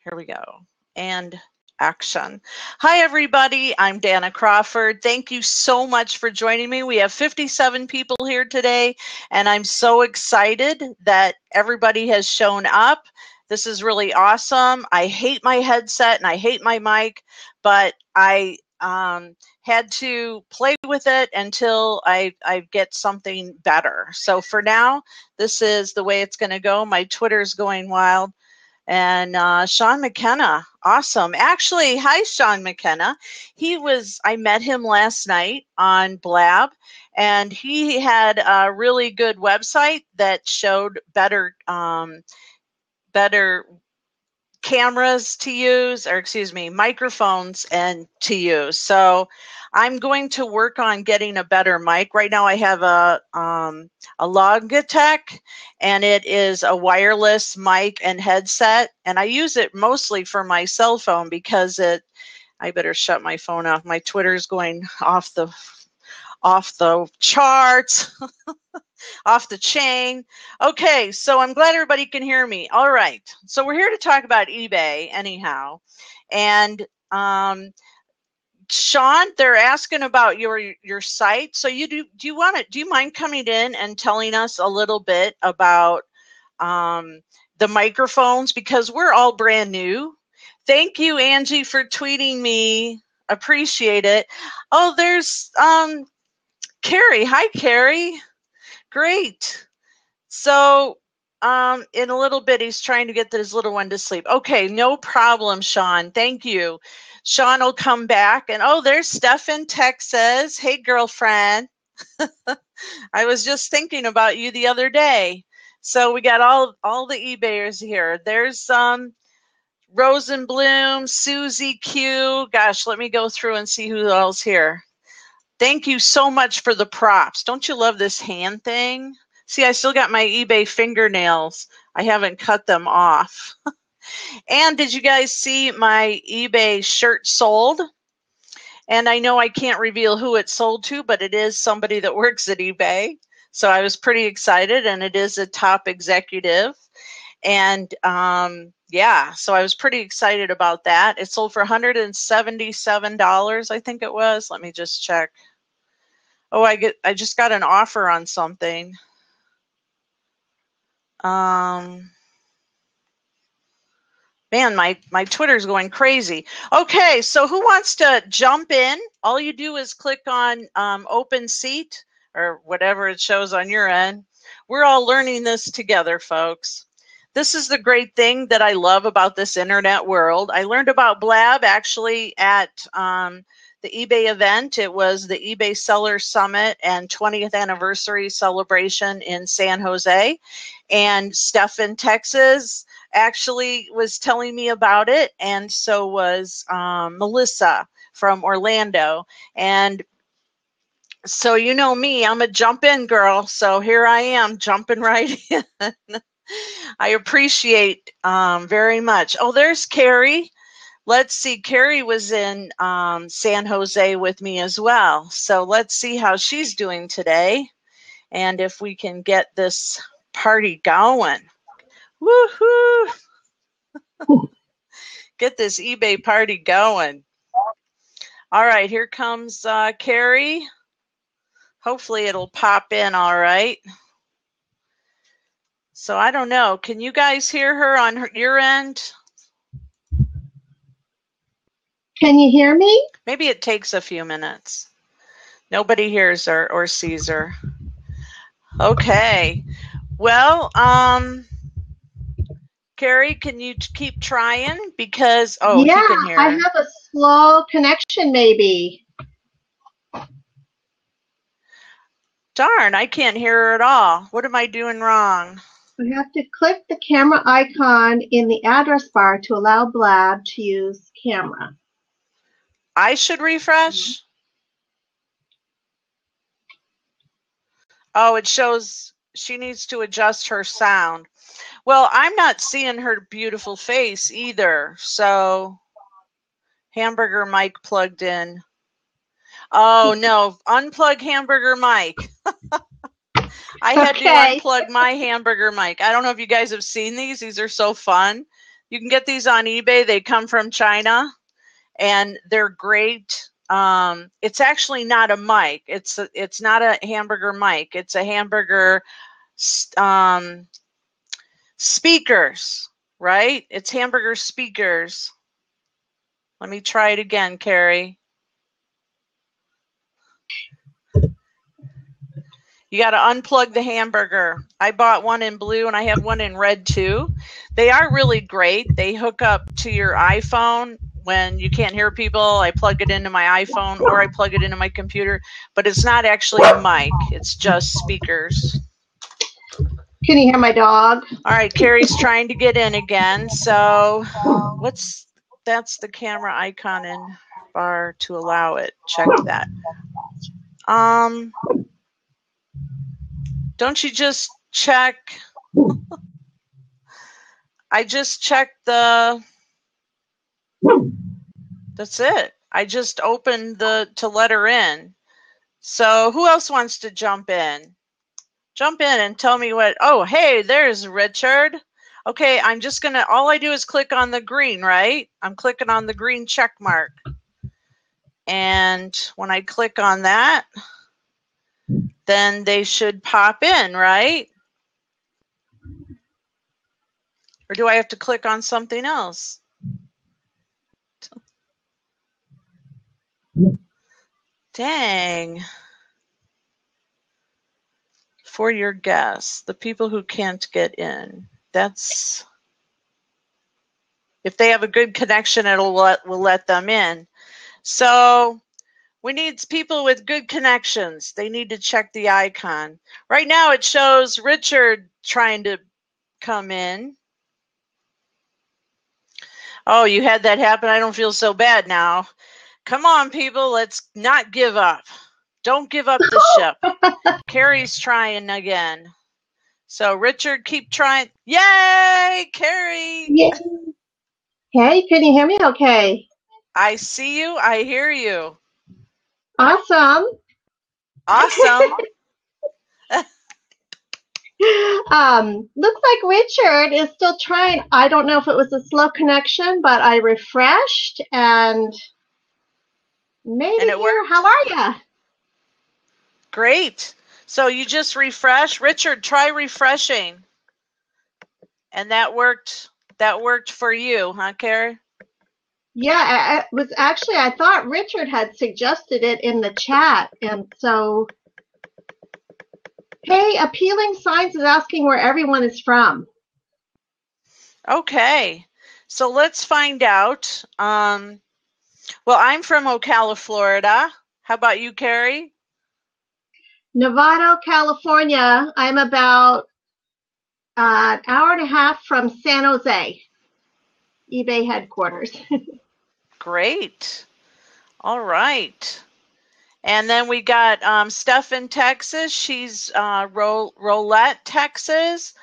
Here we go. And action. Hi, everybody. I'm Danna Crawford. Thank you so much for joining me. We have 57 people here today, and I'm so excited that everybody has shown up. This is really awesome. I hate my headset and I hate my mic, but I had to play with it until I get something better. So for now, this is the way it's going to go. My Twitter's going wild. And Sean McKenna, awesome. Actually, hi, Sean McKenna. I met him last night on Blab, and he had a really good website that showed better cameras to use, or excuse me, microphones and to use. So I'm going to work on getting a better mic. Right now I have a Logitech, and it is a wireless mic and headset, and I use it mostly for my cell phone because I better shut my phone off. My Twitter's going off the charts. Off the chain. Okay, so I'm glad everybody can hear me. All right, so we're here to talk about eBay anyhow. And Sean, they're asking about your site. So do you mind coming in and telling us a little bit about the microphones, because we're all brand new. Thank you, Angie, for tweeting me. Appreciate it. Oh, there's Carrie. Hi, Carrie. Great. So in a little bit, he's trying to get his little one to sleep. Okay, no problem, Sean. Thank you. Sean will come back. And oh, there's Steph in Texas. Hey, girlfriend. I was just thinking about you the other day. So we got all the eBayers here. There's Rosenblum, Susie Q. Gosh, let me go through and see who else here. Thank you so much for the props. Don't you love this hand thing? See, I still got my eBay fingernails. I haven't cut them off. And did you guys see my eBay shirt sold? And I know I can't reveal who it sold to, but it is somebody that works at eBay. So I was pretty excited, and it is a top executive. And yeah, so I was pretty excited about that. It sold for $177, I think it was. Let me just check. Oh, I just got an offer on something. Man, my Twitter's going crazy. Okay, so who wants to jump in? All you do is click on open seat or whatever it shows on your end. We're all learning this together, folks. This is the great thing that I love about this internet world. I learned about Blab actually at the eBay event. It was the eBay Seller Summit and 20th anniversary celebration in San Jose. And Steph in Texas actually was telling me about it. And so was Melissa from Orlando. And so you know me, I'm a jump in girl. So here I am jumping right in. I appreciate very much. Oh, there's Carrie. Let's see, Carrie was in San Jose with me as well. So let's see how she's doing today and if we can get this party going. Woohoo! Get this eBay party going. All right, here comes Carrie. Hopefully it'll pop in all right. So I don't know. Can you guys hear her on your end? Can you hear me? Maybe it takes a few minutes. Nobody hears her or sees her. Okay. Well, Carrie, can you keep trying? Because, oh, yeah, you can hear her. I have a slow connection maybe. Darn, I can't hear her at all. What am I doing wrong? You have to click the camera icon in the address bar to allow Blab to use camera. I should refresh? Oh, it shows she needs to adjust her sound. Well, I'm not seeing her beautiful face either. So, hamburger mic plugged in. Oh, no. Unplug hamburger mic. I had to unplug my hamburger mic. I don't know if you guys have seen these. These are so fun. You can get these on eBay. They come from China, and they're great. It's actually not a mic. It's not a hamburger mic. It's a hamburger speakers, right? It's hamburger speakers. Let me try it again, Carrie. You got to unplug the hamburger. I bought one in blue and I have one in red too. They are really great. They hook up to your iPhone when you can't hear people. I plug it into my iPhone or I plug it into my computer, but it's not actually a mic. It's just speakers. Can you hear my dog? All right, Carrie's trying to get in again. So that's the camera icon in bar to allow it. Check that. Don't you just check? I just checked the, that's it. I just opened to let her in. So who else wants to jump in? Jump in and tell me what, oh, hey, there's Richard. Okay, I'm just gonna, all I do is click on the green, right? I'm clicking on the green check mark. And when I click on that, then they should pop in, right? Or do I have to click on something else? Dang. For your guests, the people who can't get in. That's, if they have a good connection, we'll let them in. So we need people with good connections. They need to check the icon. Right now it shows Richard trying to come in. Oh, you had that happen. I don't feel so bad now. Come on, people. Let's not give up. Don't give up the ship. Carrie's trying again. So Richard, keep trying. Yay, Carrie. Yeah. Hey, can you hear me okay? I see you. I hear you. Awesome. Awesome. Looks like Richard is still trying. I don't know if it was a slow connection, but I refreshed and maybe And it worked. How are you? Great. So you just refresh. Richard, try refreshing. And that worked. That worked for you, huh, Carrie? Yeah, it was actually, I thought Richard had suggested it in the chat. And so, hey, Appealing Signs is asking where everyone is from. Okay. So let's find out. Well, I'm from Ocala, Florida. How about you, Carrie? Novato, California. I'm about an hour and a half from San Jose, eBay headquarters. Great. All right. And then we got Steph in Texas. She's Rolette, Texas.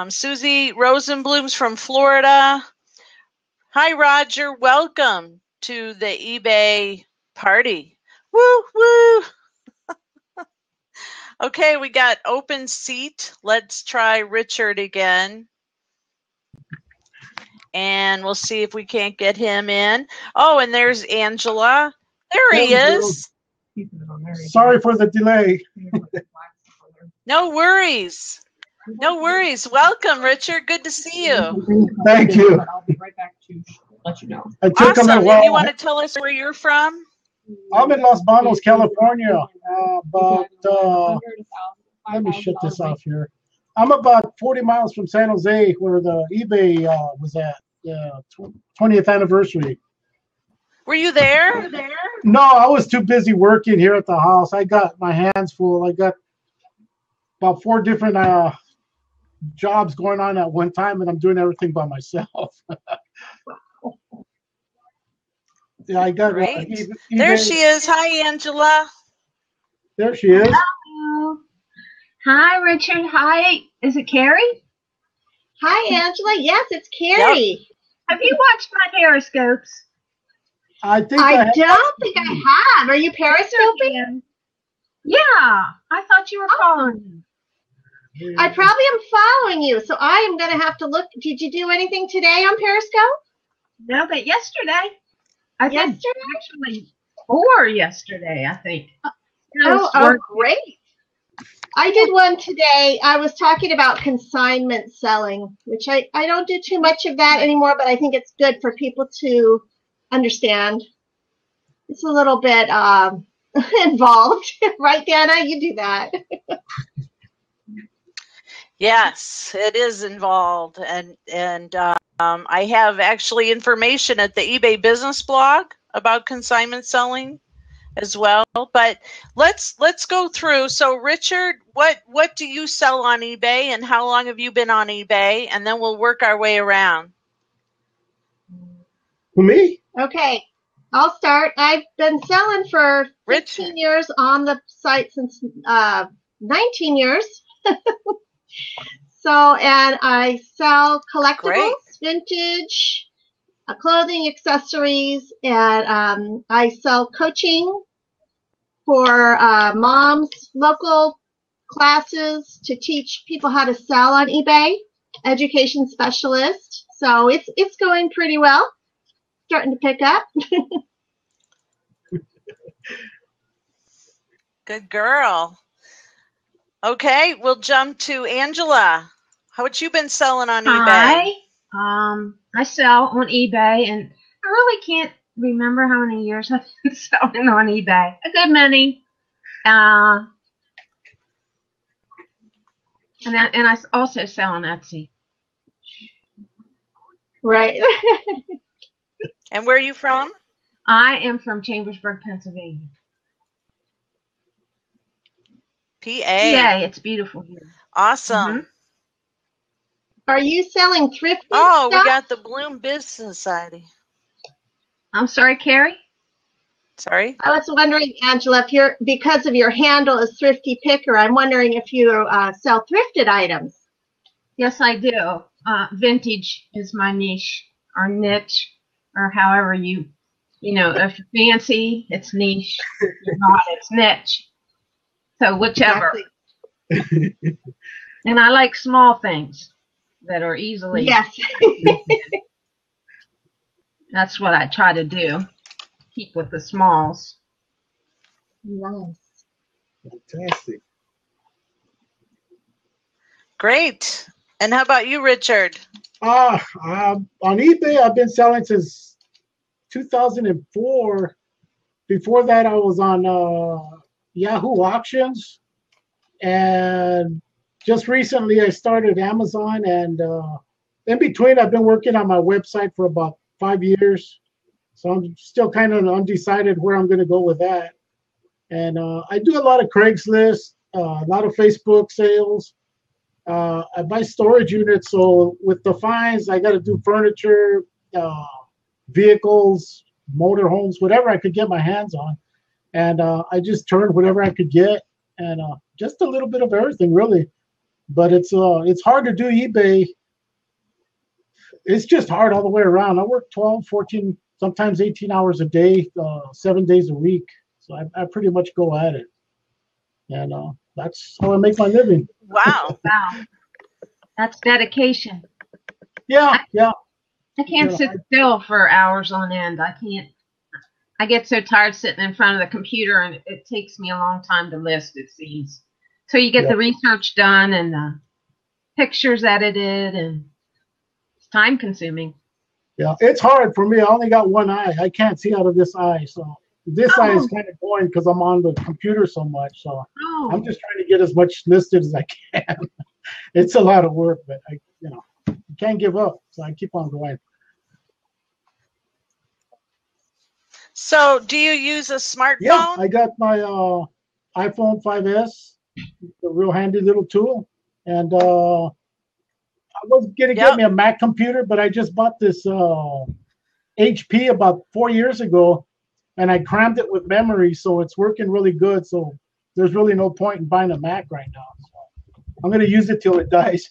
Susie Rosenblum's from Florida. Hi, Roger. Welcome to the eBay party. Woo, woo. Okay, we got open seat. Let's try Richard again. And we'll see if we can't get him in. Oh, and there's Angela. There he is. Sorry for the delay. No worries. No worries. Welcome, Richard. Good to see you. Thank you. I'll be right back to let you know. I took Awesome. them a And while. you want to tell us where you're from? I'm in Los Banos, California. Let me shut this off here. I'm about 40 miles from San Jose, where the eBay was at. 20th anniversary. Were you there? No, I was too busy working here at the house. I got my hands full. I got about 4 different jobs going on at one time, and I'm doing everything by myself. Yeah, I got Great. eBay. There she is. Hi, Angela. There she is. Hello. Hi, Richard. Hi. Is it Carrie? Hi, Angela. Yes, it's Carrie. Have you watched my periscopes? I think I don't think I have. Are you periscoping? Yeah. I thought you were following me. I probably am following you, so I am going to have to look. Did you do anything today on Periscope? No, but yesterday. I think Yesterday? actually 4 yesterday, I think. Oh, great. I did one today. I was talking about consignment selling, which I don't do too much of that anymore, but I think it's good for people to understand. It's a little bit involved, right, Danna? You do that. Yes, it is involved, and I have actually information at the eBay business blog about consignment selling as well. But let's go through. So, Richard, what do you sell on eBay, and how long have you been on eBay? And then we'll work our way around. For me? Okay, I'll start. I've been selling for 15 Richard. years on the site since 19 years. So, and I sell collectibles, Great. vintage, clothing, accessories, and I sell coaching for moms, local classes to teach people how to sell on eBay, education specialist. So it's going pretty well, starting to pick up. Good girl. Okay, we'll jump to Angela. How you been selling on eBay? Hi. I sell on eBay, and I really can't remember how many years I've been selling on eBay. A good many. And I also sell on Etsy. Right. And where are you from? I am from Chambersburg, Pennsylvania. PA. Yeah, it's beautiful here. Awesome. Mhm. Are you selling thrifty Oh, stuff? we got the Bloom Business Society. I'm sorry, Carrie? Sorry? I was wondering, Angela, if you're, because of your handle as Thrifty Picker, I'm wondering if you sell thrifted items. Yes, I do. Vintage is my niche, or niche, or however you know, if you're fancy, it's niche. If you're not, it's niche. So whichever. Exactly. And I like small things that are easily. Yes. That's what I try to do. Keep with the smalls. Nice. Fantastic. Great. And how about you, Richard? On eBay, I've been selling since 2004. Before that, I was on Yahoo Auctions. And just recently, I started Amazon. And in between, I've been working on my website for about 5 years. So I'm still kind of undecided where I'm going to go with that. And I do a lot of Craigslist, a lot of Facebook sales. I buy storage units, so with the fines, I got to do furniture, vehicles, motorhomes, whatever I could get my hands on. And I just turned whatever I could get, and just a little bit of everything, really. But it's hard to do eBay. It's just hard all the way around. I work 12, 14, sometimes 18 hours a day, 7 days a week. So I pretty much go at it. And that's how I make my living. Wow. Wow. That's dedication. Yeah. I can't sit still for hours on end. I can't. I get so tired sitting in front of the computer, and it takes me a long time to list, it seems. So you get the research done and the pictures edited, and it's time consuming. Yeah, it's hard for me. I only got one eye. I can't see out of this eye. So this eye is kind of going because I'm on the computer so much. So I'm just trying to get as much listed as I can. It's a lot of work, but you can't give up. So I keep on going. So do you use a smartphone? Yeah, I got my iPhone 5S, a real handy little tool. And I was going to get me a Mac computer, but I just bought this HP about 4 years ago, and I crammed it with memory, so it's working really good. So there's really no point in buying a Mac right now. So I'm going to use it till it dies.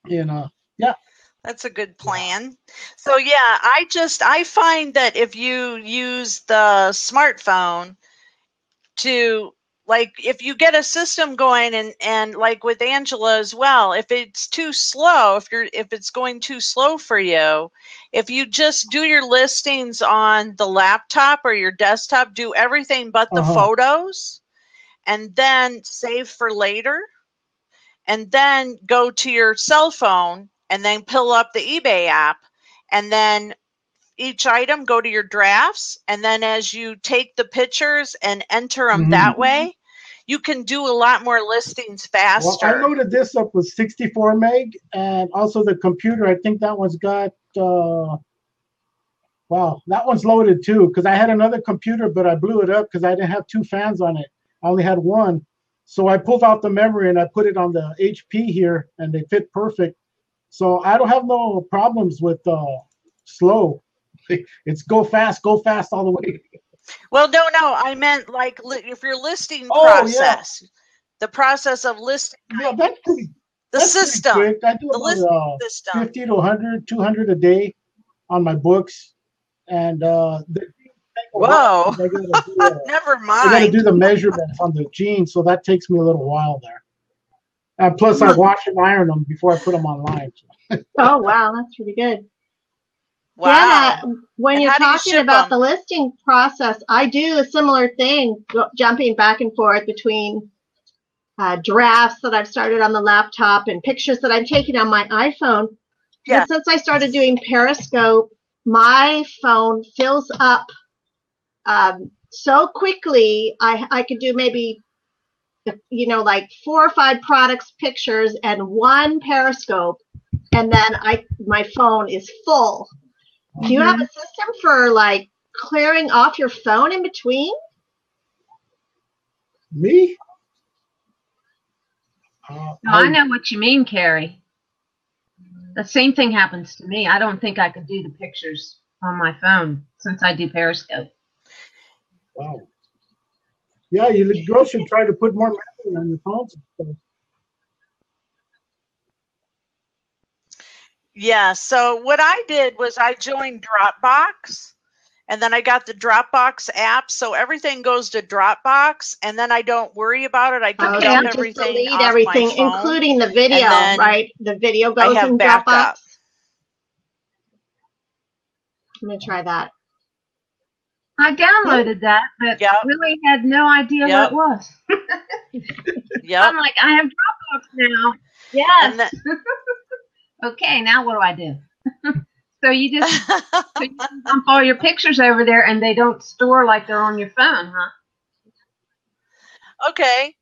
Yeah. That's a good plan. So yeah, I find that if you use the smartphone to like if you get a system going, and like with Angela as well, if it's too slow, if it's going too slow for you, if you just do your listings on the laptop or your desktop, do everything but the photos, and then save for later, and then go to your cell phone and then pull up the eBay app, and then each item go to your drafts, and then as you take the pictures and enter them that way, you can do a lot more listings faster. Well, I loaded this up with 64 meg, and also the computer. I think that one's got, wow, that one's loaded too, because I had another computer, but I blew it up because I didn't have 2 fans on it. I only had 1. So I pulled out the memory and I put it on the HP here, and they fit perfect. So I don't have no problems with slow. It's go fast all the way. Well, no, I meant like if your listing process, the process of listing. Yeah, that's pretty. The system. Pretty quick. I do about system. 50 to 100, 200 a day on my books, and whoa, never mind. I got to do the measurements on the jeans, so that takes me a little while there. And plus, I wash and iron them before I put them online. Oh wow, that's pretty good. Wow. Danna, when you're talking about the listing process, I do a similar thing, jumping back and forth between drafts that I've started on the laptop and pictures that I'm taking on my iPhone. Yeah. And since I started doing Periscope, my phone fills up so quickly. I could do maybe, like 4 or 5 products pictures and 1 Periscope, and then my phone is full. Do you have a system for like clearing off your phone in between? Me? No, I know what you mean, Carrie. The same thing happens to me. I don't think I could do the pictures on my phone since I do Periscope. Wow. Yeah, you girls should try to put more memory on your phones and stuff. Yeah, so what I did was I joined Dropbox, and then I got the Dropbox app, so everything goes to Dropbox, and then I don't worry about it. I can dump everything delete off everything, my phone, including the video, right? The video goes in backup. Dropbox. I'm going to try that. I downloaded that, but really had no idea what it was. I'm like, I have Dropbox now. Yes. Okay, now what do I do? So you just dump all your pictures over there, and they don't store like they're on your phone, huh? Okay.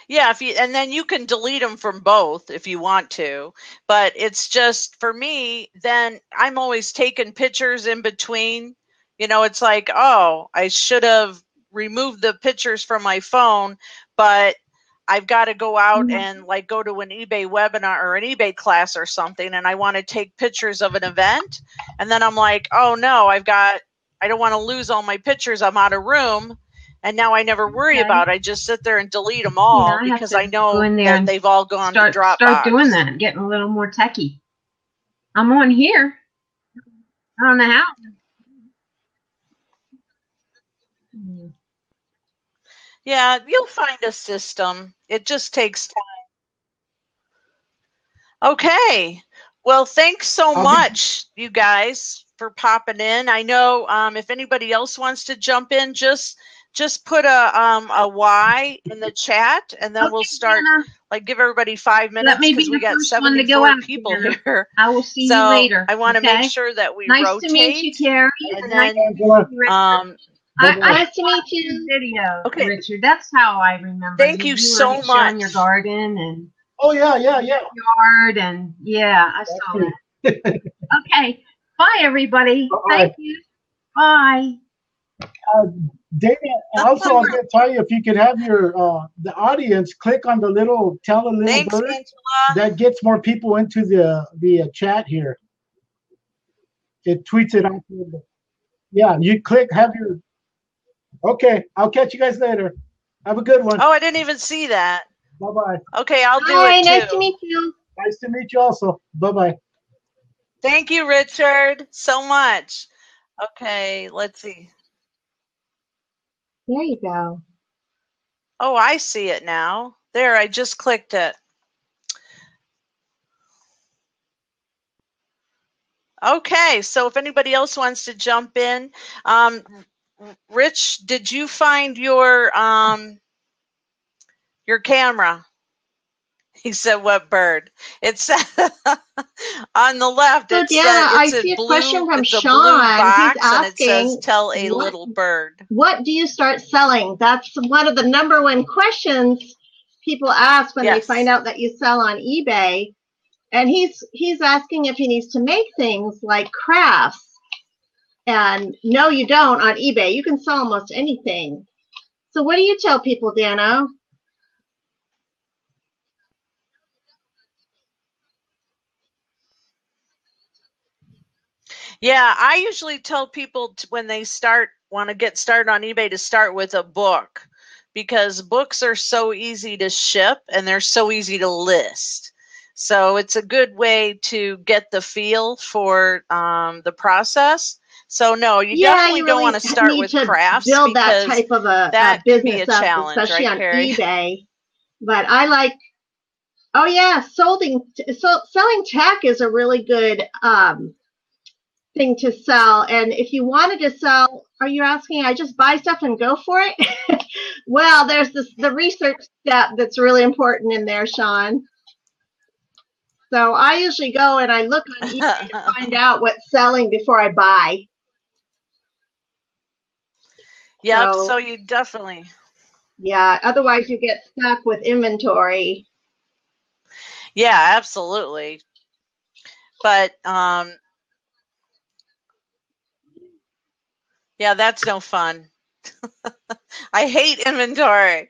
Yeah, and then you can delete them from both if you want to, but it's just for me. Then I'm always taking pictures in between. It's like, oh, I should have removed the pictures from my phone, but I've got to go out and like go to an eBay webinar or an eBay class or something, and I want to take pictures of an event, and then I'm like, oh no, I don't want to lose all my pictures. I'm out of room. And now I never worry about it. I just sit there and delete them all because I know that they've all gone to Dropbox. Start doing that, getting a little more techie. I'm on here. I don't know how. Yeah, you'll find a system. It just takes time. Okay. Well, thanks so much, you guys, for popping in. I know if anybody else wants to jump in, just put a Y in the chat, and then we'll start. Danna. Like, give everybody 5 minutes because we got 74 people here. I will see you later. I want to make sure that we rotate. Nice to meet you, Carrie. And then, nice to meet you. Video, okay, Richard. That's how I remember. Thank you so much. Showing your garden and yard and I saw that. Okay, bye everybody. Thank you. Bye. Dana, also I was going to tell you, if you could have your the audience click on the little tell a little bird, that gets more people into the chat here. It tweets it out. Yeah, you click, have your. Okay, I'll catch you guys later. Have a good one. Oh, I didn't even see that. Bye-bye. Okay, I'll do it too. Nice to meet you. Nice to meet you also. Bye-bye. Thank you, Richard, so much. Okay, let's see. There you go. Oh, I see it now. There, I just clicked it. Okay, so if anybody else wants to jump in, Rich, did you find your camera? He said, "What bird?" It's on the left. So, It's Danna, I it's a see a blue. question from It's a blue Sean. He's box, and it says, asking, "Tell a little bird." what do you start selling? That's one of the number one questions people ask when they Yes. find out that you sell on eBay. And he's asking if he needs to make things like crafts. And no, you don't on eBay. You can sell almost anything. So what do you tell people, Danna? Yeah, I usually tell people when they want to get started on eBay to start with a book, because books are so easy to ship and they're so easy to list. So it's a good way to get the feel for the process. So no, you definitely you don't really want to start need with to crafts, build that because type of a that can be business a up, challenge, especially right, on Carrie? eBay. But I like, oh yeah, selling tech is a really good thing to sell. And if you wanted to sell, are you asking I just buy stuff and go for it? Well, there's the research step that's really important in there, Sean. So I usually go and I look on eBay to find out what's selling before I buy. Yep, so you definitely. Yeah, otherwise you get stuck with inventory. Yeah, absolutely. But yeah, that's no fun. I hate inventory.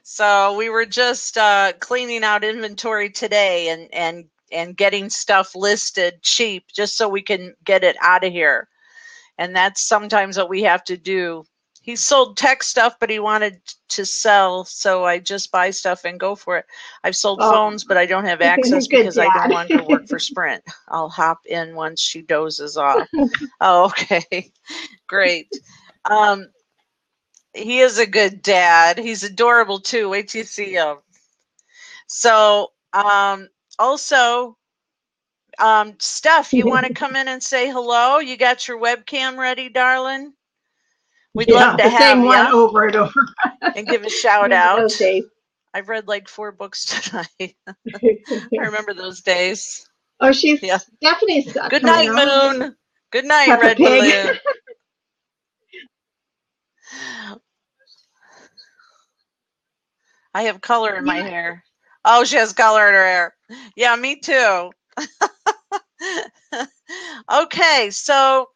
So we were just cleaning out inventory today and getting stuff listed cheap just so we can get it out of here. And that's sometimes what we have to do. He sold tech stuff, but he wanted to sell, so I just buy stuff and go for it. I've sold phones, but I don't have access because I no longer work for Sprint. I'll hop in once she dozes off. Oh, okay. Great. He is a good dad. He's adorable too. Wait till you see him. So, also, Steph, you want to come in and say hello? You got your webcam ready, darling? We'd love to have you. Over and over. And give a shout out. I've read like 4 books tonight. I remember those days. Oh, Stephanie's good night, Moon. Good night, Red Balloon. I have color in my hair. Oh, she has color in her hair. Yeah, me too. Okay, so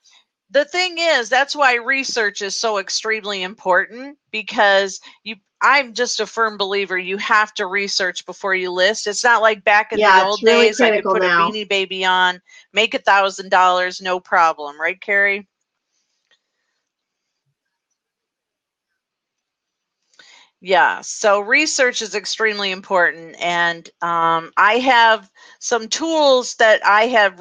the thing is, that's why research is so extremely important, because I'm just a firm believer you have to research before you list. It's not like back in the old days I could put a Beanie Baby on, make $1,000, no problem. Right, Carrie? Yeah, so research is extremely important, and I have some tools that I have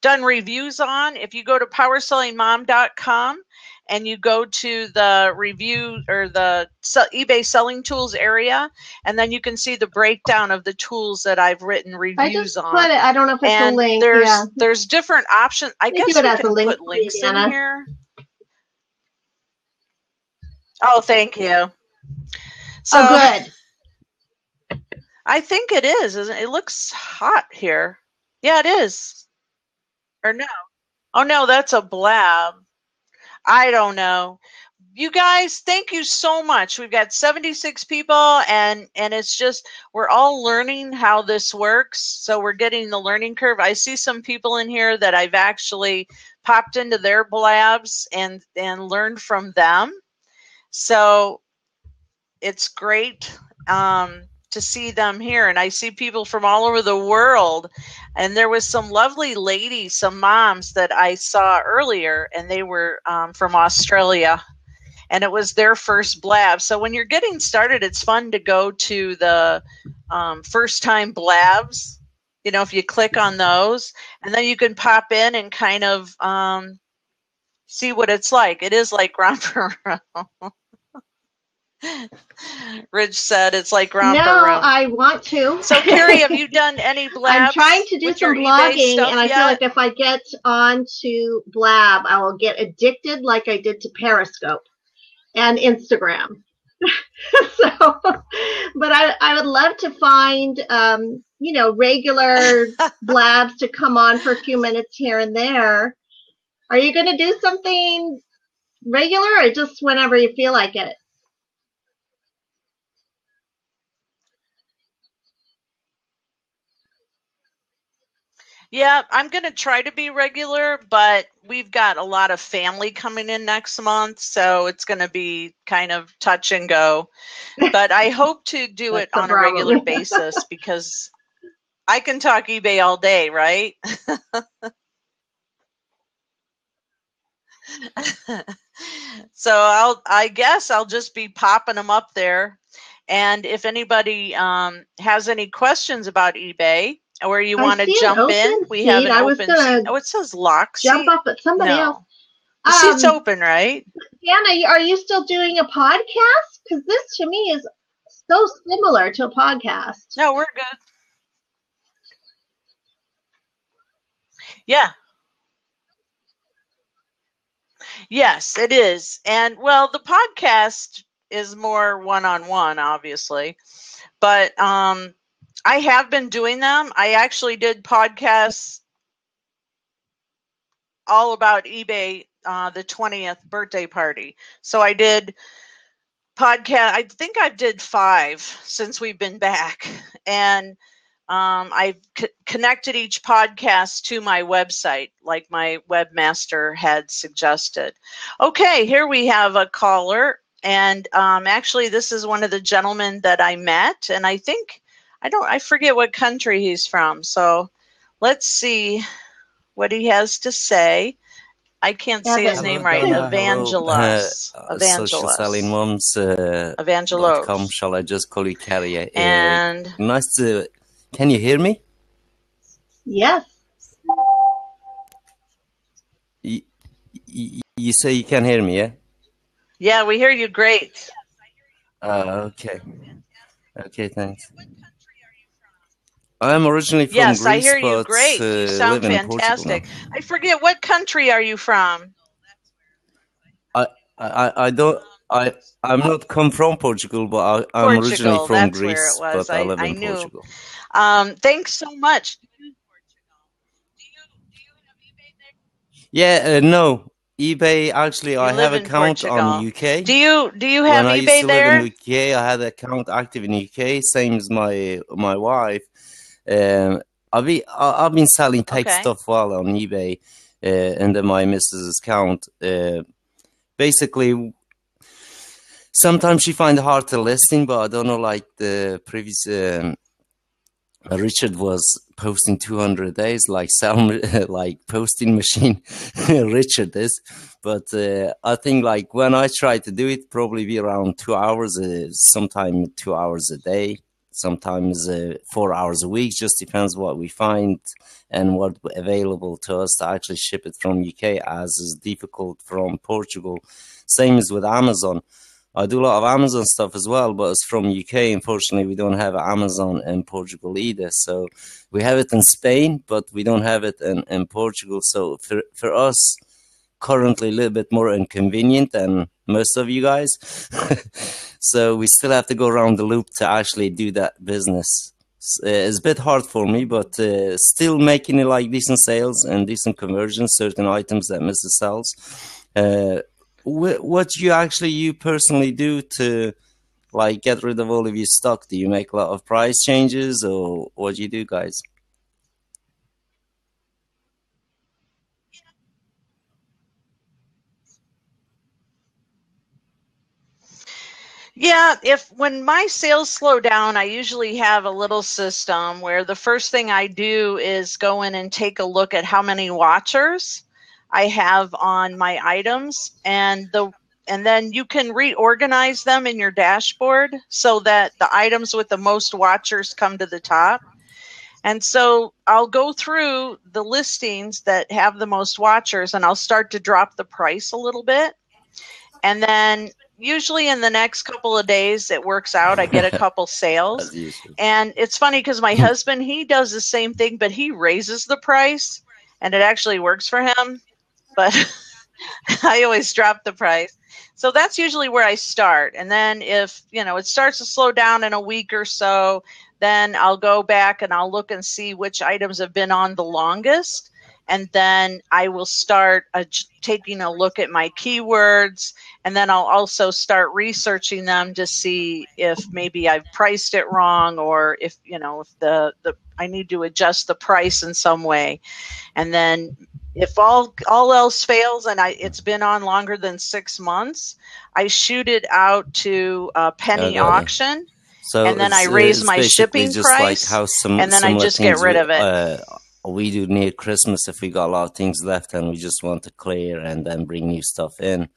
done reviews on. If you go to powersellingmom.com and you go to the review or the eBay selling tools area, and then you can see the breakdown of the tools that I've written reviews on. Put it, I don't know if it's a link. There's different options. I guess we can put links in here. Oh, thank you. So, good. I think it is, isn't it? It looks hot here. Yeah, it is. Or no. Oh, no, that's a blab. I don't know. You guys, thank you so much. We've got 76 people, and it's just, we're all learning how this works. So we're getting the learning curve. I see some people in here that I've actually popped into their blabs and learned from them. So it's great to see them here. And I see people from all over the world. And there was some lovely ladies, some moms that I saw earlier, and they were from Australia. And it was their first blab. So when you're getting started, it's fun to go to the first time blabs You know, if you click on those, and then you can pop in and kind of see what it's like. It is like romper room. Rich said it's like romper No, room. I want to. So, Carrie, have you done any blabs? I'm trying to do with some your eBay blogging, stuff and I yet? feel like if I get onto Blab, I will get addicted like I did to Periscope and Instagram. So, but I would love to find, you know, regular blabs to come on for a few minutes here and there. Are you going to do something regular or just whenever you feel like it? Yeah, I'm going to try to be regular, but we've got a lot of family coming in next month, so it's going to be kind of touch and go. But I hope to do it on a regular basis because I can talk eBay all day, right? So I guess I'll just be popping them up there. And if anybody has any questions about eBay, or you want to jump in, we have an open seat. Oh, it says lock seat. Jump up at somebody else. The seat's open, right? Danna, are you still doing a podcast? Because this to me is so similar to a podcast. No, we're good. Yeah. Yes, it is. And well, the podcast is more one-on-one, obviously. But I have been doing them. I actually did podcasts all about eBay the 20th birthday party. So I did podcast. I think I did 5 since we've been back. And I've connected each podcast to my website, like my webmaster had suggested. Okay, here we have a caller. And actually, this is one of the gentlemen that I met. And I think, I forget what country he's from. So let's see what he has to say. I can't say his name right. Evangelos. Social selling moms. Evangelos. Shall I just call you Carrie? And nice to. Can you hear me? Yes. You say you can hear me, yeah? Yeah, we hear you great. Okay. Okay, thanks. I'm originally from yes, Greece, I hear you but great. You sound fantastic. I forget, what country are you from? I'm not come from Portugal, but I'm originally from Greece, where it was. but I live in Portugal. Thanks so much. Yeah, no. eBay, actually, I have an account on UK. Do you have eBay there? When I used to live in UK, I had an account active in UK, same as my wife. I've been selling tech stuff while on eBay, and then my missus' account. Basically, sometimes she finds it hard to listing, but I don't know, like the previous Richard was posting 200 days, like like posting machine Richard is. But I think like when I try to do it, probably be around 2 hours, sometimes 2 hours a day, sometimes 4 hours a week, just depends what we find and what available to us to actually ship it from UK, as is difficult from Portugal. Same as with Amazon. I do a lot of Amazon stuff as well, but it's from UK. Unfortunately, we don't have Amazon in Portugal either. So we have it in Spain, but we don't have it in Portugal. So for us, currently a little bit more inconvenient than most of you guys. So we still have to go around the loop to actually do that business. It's a bit hard for me, but still making it like decent sales and decent conversions, certain items that Mrs. sells. What you personally do to like get rid of all of your stock? Do you make a lot of price changes, or what do you do, guys? Yeah, when my sales slow down, I usually have a little system where the first thing I do is go in and take a look at how many watchers I have on my items, and then you can reorganize them in your dashboard so that the items with the most watchers come to the top. And so I'll go through the listings that have the most watchers, and I'll start to drop the price a little bit. And then usually in the next couple of days, it works out. I get a couple sales. And it's funny because my husband, he does the same thing, but he raises the price, and it actually works for him. But I always drop the price. So that's usually where I start. And then if, it starts to slow down in a week or so, then I'll go back and I'll look and see which items have been on the longest. And then I will start taking a look at my keywords. And then I'll also start researching them to see if maybe I've priced it wrong, or if, if I need to adjust the price in some way. And then if all else fails and it's been on longer than 6 months, I shoot it out to a penny auction. So and then I raise my shipping just price, like how and then I just get rid of it. We do near Christmas if we got a lot of things left and we just want to clear and then bring new stuff in.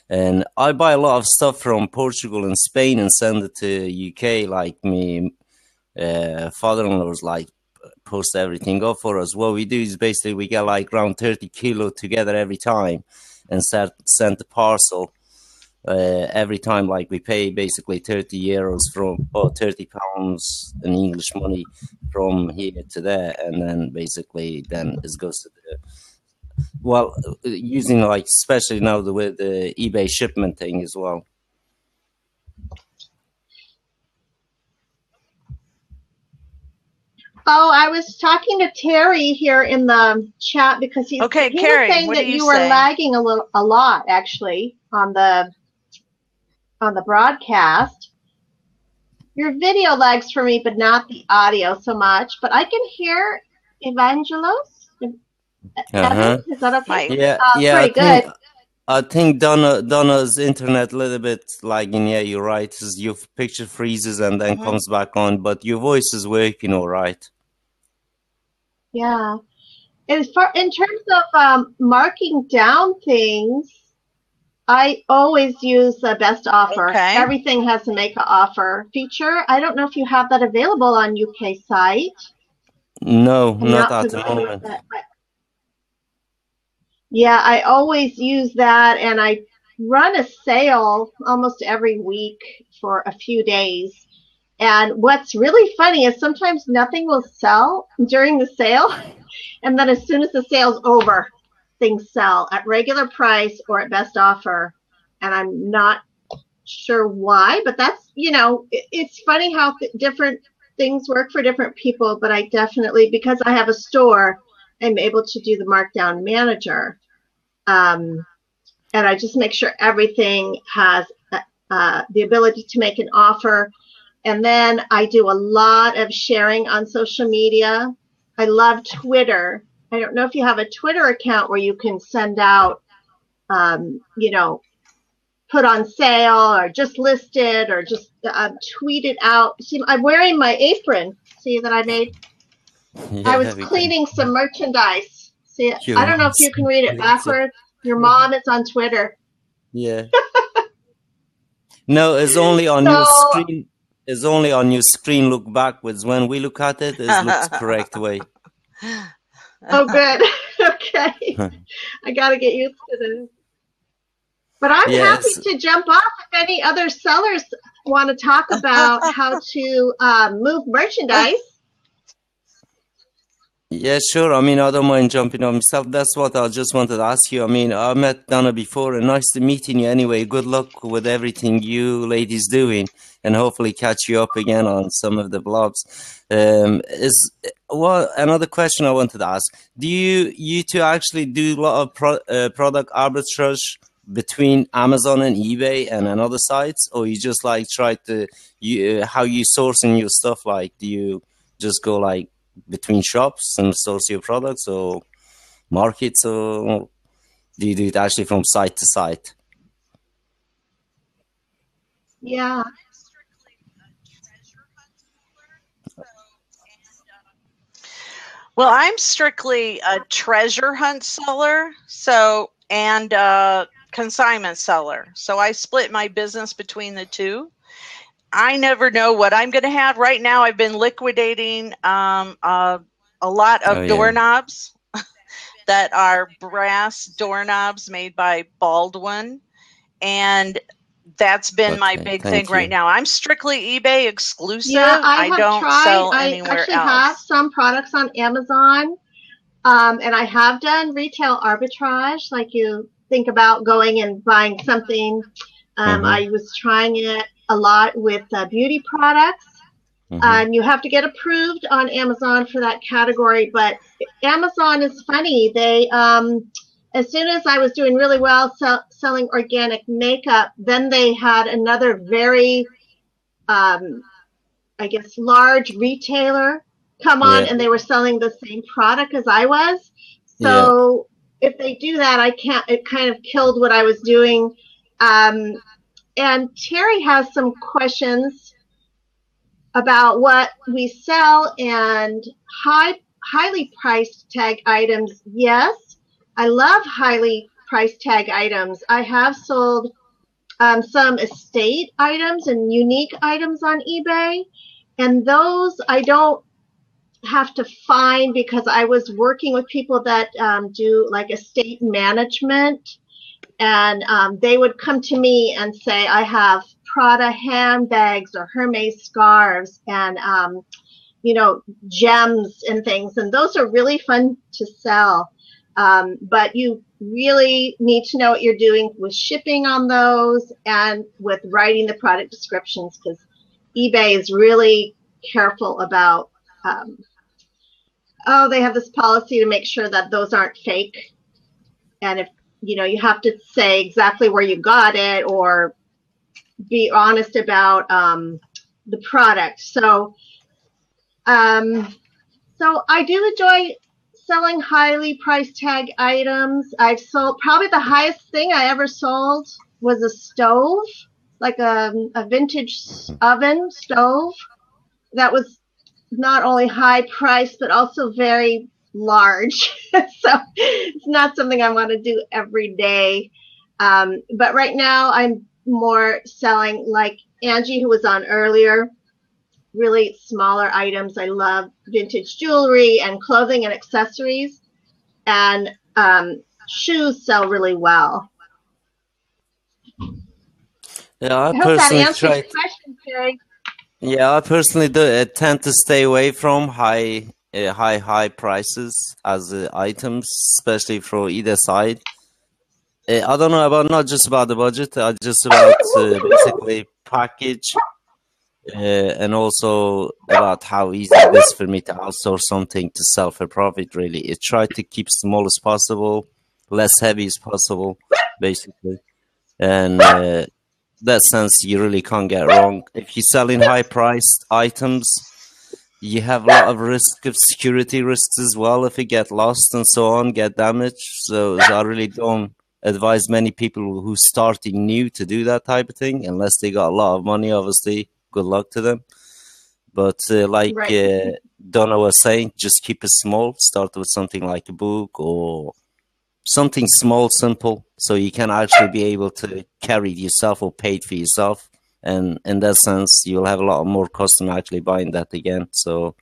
And I buy a lot of stuff from Portugal and Spain and send it to UK. Like me, father-in-law's like post everything up for us. What we do is basically we get like around 30 kilo together every time and send the parcel. Every time, like we pay basically 30 euros from, or 30 pounds in English money from here to there, and then basically then it goes to the, using like especially now with the eBay shipment thing as well. Oh, I was talking to Terry here in the chat because he was saying that you were lagging a lot actually on the broadcast. Your video lags for me, but not the audio so much. But I can hear Evangelos. Evan, is that okay? Yeah, pretty good. I think Danna's internet a little bit lagging. Yeah, you're right. Your picture freezes and then comes back on, but your voice is working all right. Yeah. In terms of marking down things, I always use the best offer. Okay. Everything has a make an offer feature. I don't know if you have that available on UK site. No, not at the moment. Yeah, I always use that, and I run a sale almost every week for a few days. And what's really funny is sometimes nothing will sell during the sale, and then as soon as the sale's over, things sell at regular price or at best offer. And I'm not sure why, but that's, it's funny how different things work for different people. But I definitely, because I have a store, I'm able to do the markdown manager. And I just make sure everything has the ability to make an offer. And then I do a lot of sharing on social media. I love Twitter. I don't know if you have a Twitter account where you can send out, put on sale or just listed or just tweet it out. See, I'm wearing my apron. See that I made? Yeah, I was cleaning some merchandise. See, I don't know if you can read it backwards. Your mom is on Twitter. Yeah. No, it's only on your screen. It's only on your screen. Look backwards. When we look at it, it looks the correct way. Oh, good. Okay. I got to get used to this. But I'm happy to jump off if any other sellers want to talk about how to move merchandise. Yeah, sure. I mean, I don't mind jumping on myself. That's what I just wanted to ask you. I mean, I met Danna before, and nice to meeting you anyway. Good luck with everything you ladies doing, and hopefully catch you up again on some of the blogs. Another question I wanted to ask: do you two actually do a lot of product arbitrage between Amazon and eBay and other sites, or you just like try to how you sourcing your stuff? Like, do you just go like between shops and source your products, or markets, or do you do it actually from site to site? Yeah. Well, I'm strictly a treasure hunt seller, and consignment seller. So I split my business between the two. I never know what I'm going to have. Right now, I've been liquidating a lot of doorknobs that are brass doorknobs made by Baldwin, and that's been my big thing right now. I'm strictly eBay exclusive. Yeah, I don't sell I anywhere actually else. have some products on Amazon, and I have done retail arbitrage, like you think about going and buying something. I was trying it a lot with beauty products. You have to get approved on Amazon for that category, but Amazon is funny. They, as soon as I was doing really well selling organic makeup, then they had another very, I guess, large retailer come on, and they were selling the same product as I was. So if they do that, it kind of killed what I was doing. And Terry has some questions about what we sell and highly price tag items. Yes, I love highly price tag items. I have sold some estate items and unique items on eBay, and those I don't have to find because I was working with people that do like estate management, and they would come to me and say, I have Prada handbags or Hermes scarves and, you know, gems and things. And those are really fun to sell. But you really need to know what you're doing with shipping on those and with writing the product descriptions, because eBay is really careful about, they have this policy to make sure that those aren't fake. And if, you know, you have to say exactly where you got it or be honest about the product. So, so I do enjoy selling highly price tag items. I've sold, probably the highest thing I ever sold was a stove, like a vintage oven stove that was not only high priced, but also very large. So it's not something I want to do every day. But right now I'm more selling, like Angie, who was on earlier, really smaller items. I love vintage jewelry and clothing and accessories, and shoes sell really well. Yeah, I hope that personally answers your question, Terry. Yeah, I personally tend to stay away from high prices as items, especially for either side. I don't know about not just about the budget, just about basically package, and also about how easy it is for me to outsource something to sell for profit. Really, I try to keep small as possible, less heavy as possible, basically, and that sense you really can't get wrong. If you're selling high-priced items, you have a lot of risk of security risks as well. If you get lost and so on, get damaged. So I really don't advise many people who starting new to do that type of thing, unless they got a lot of money. Obviously, good luck to them. But like Donna was saying, just keep it small. Start with something like a book or something small, simple, so you can actually be able to carry it yourself or pay it for yourself. And in that sense, you'll have a lot more customers actually buying that again. So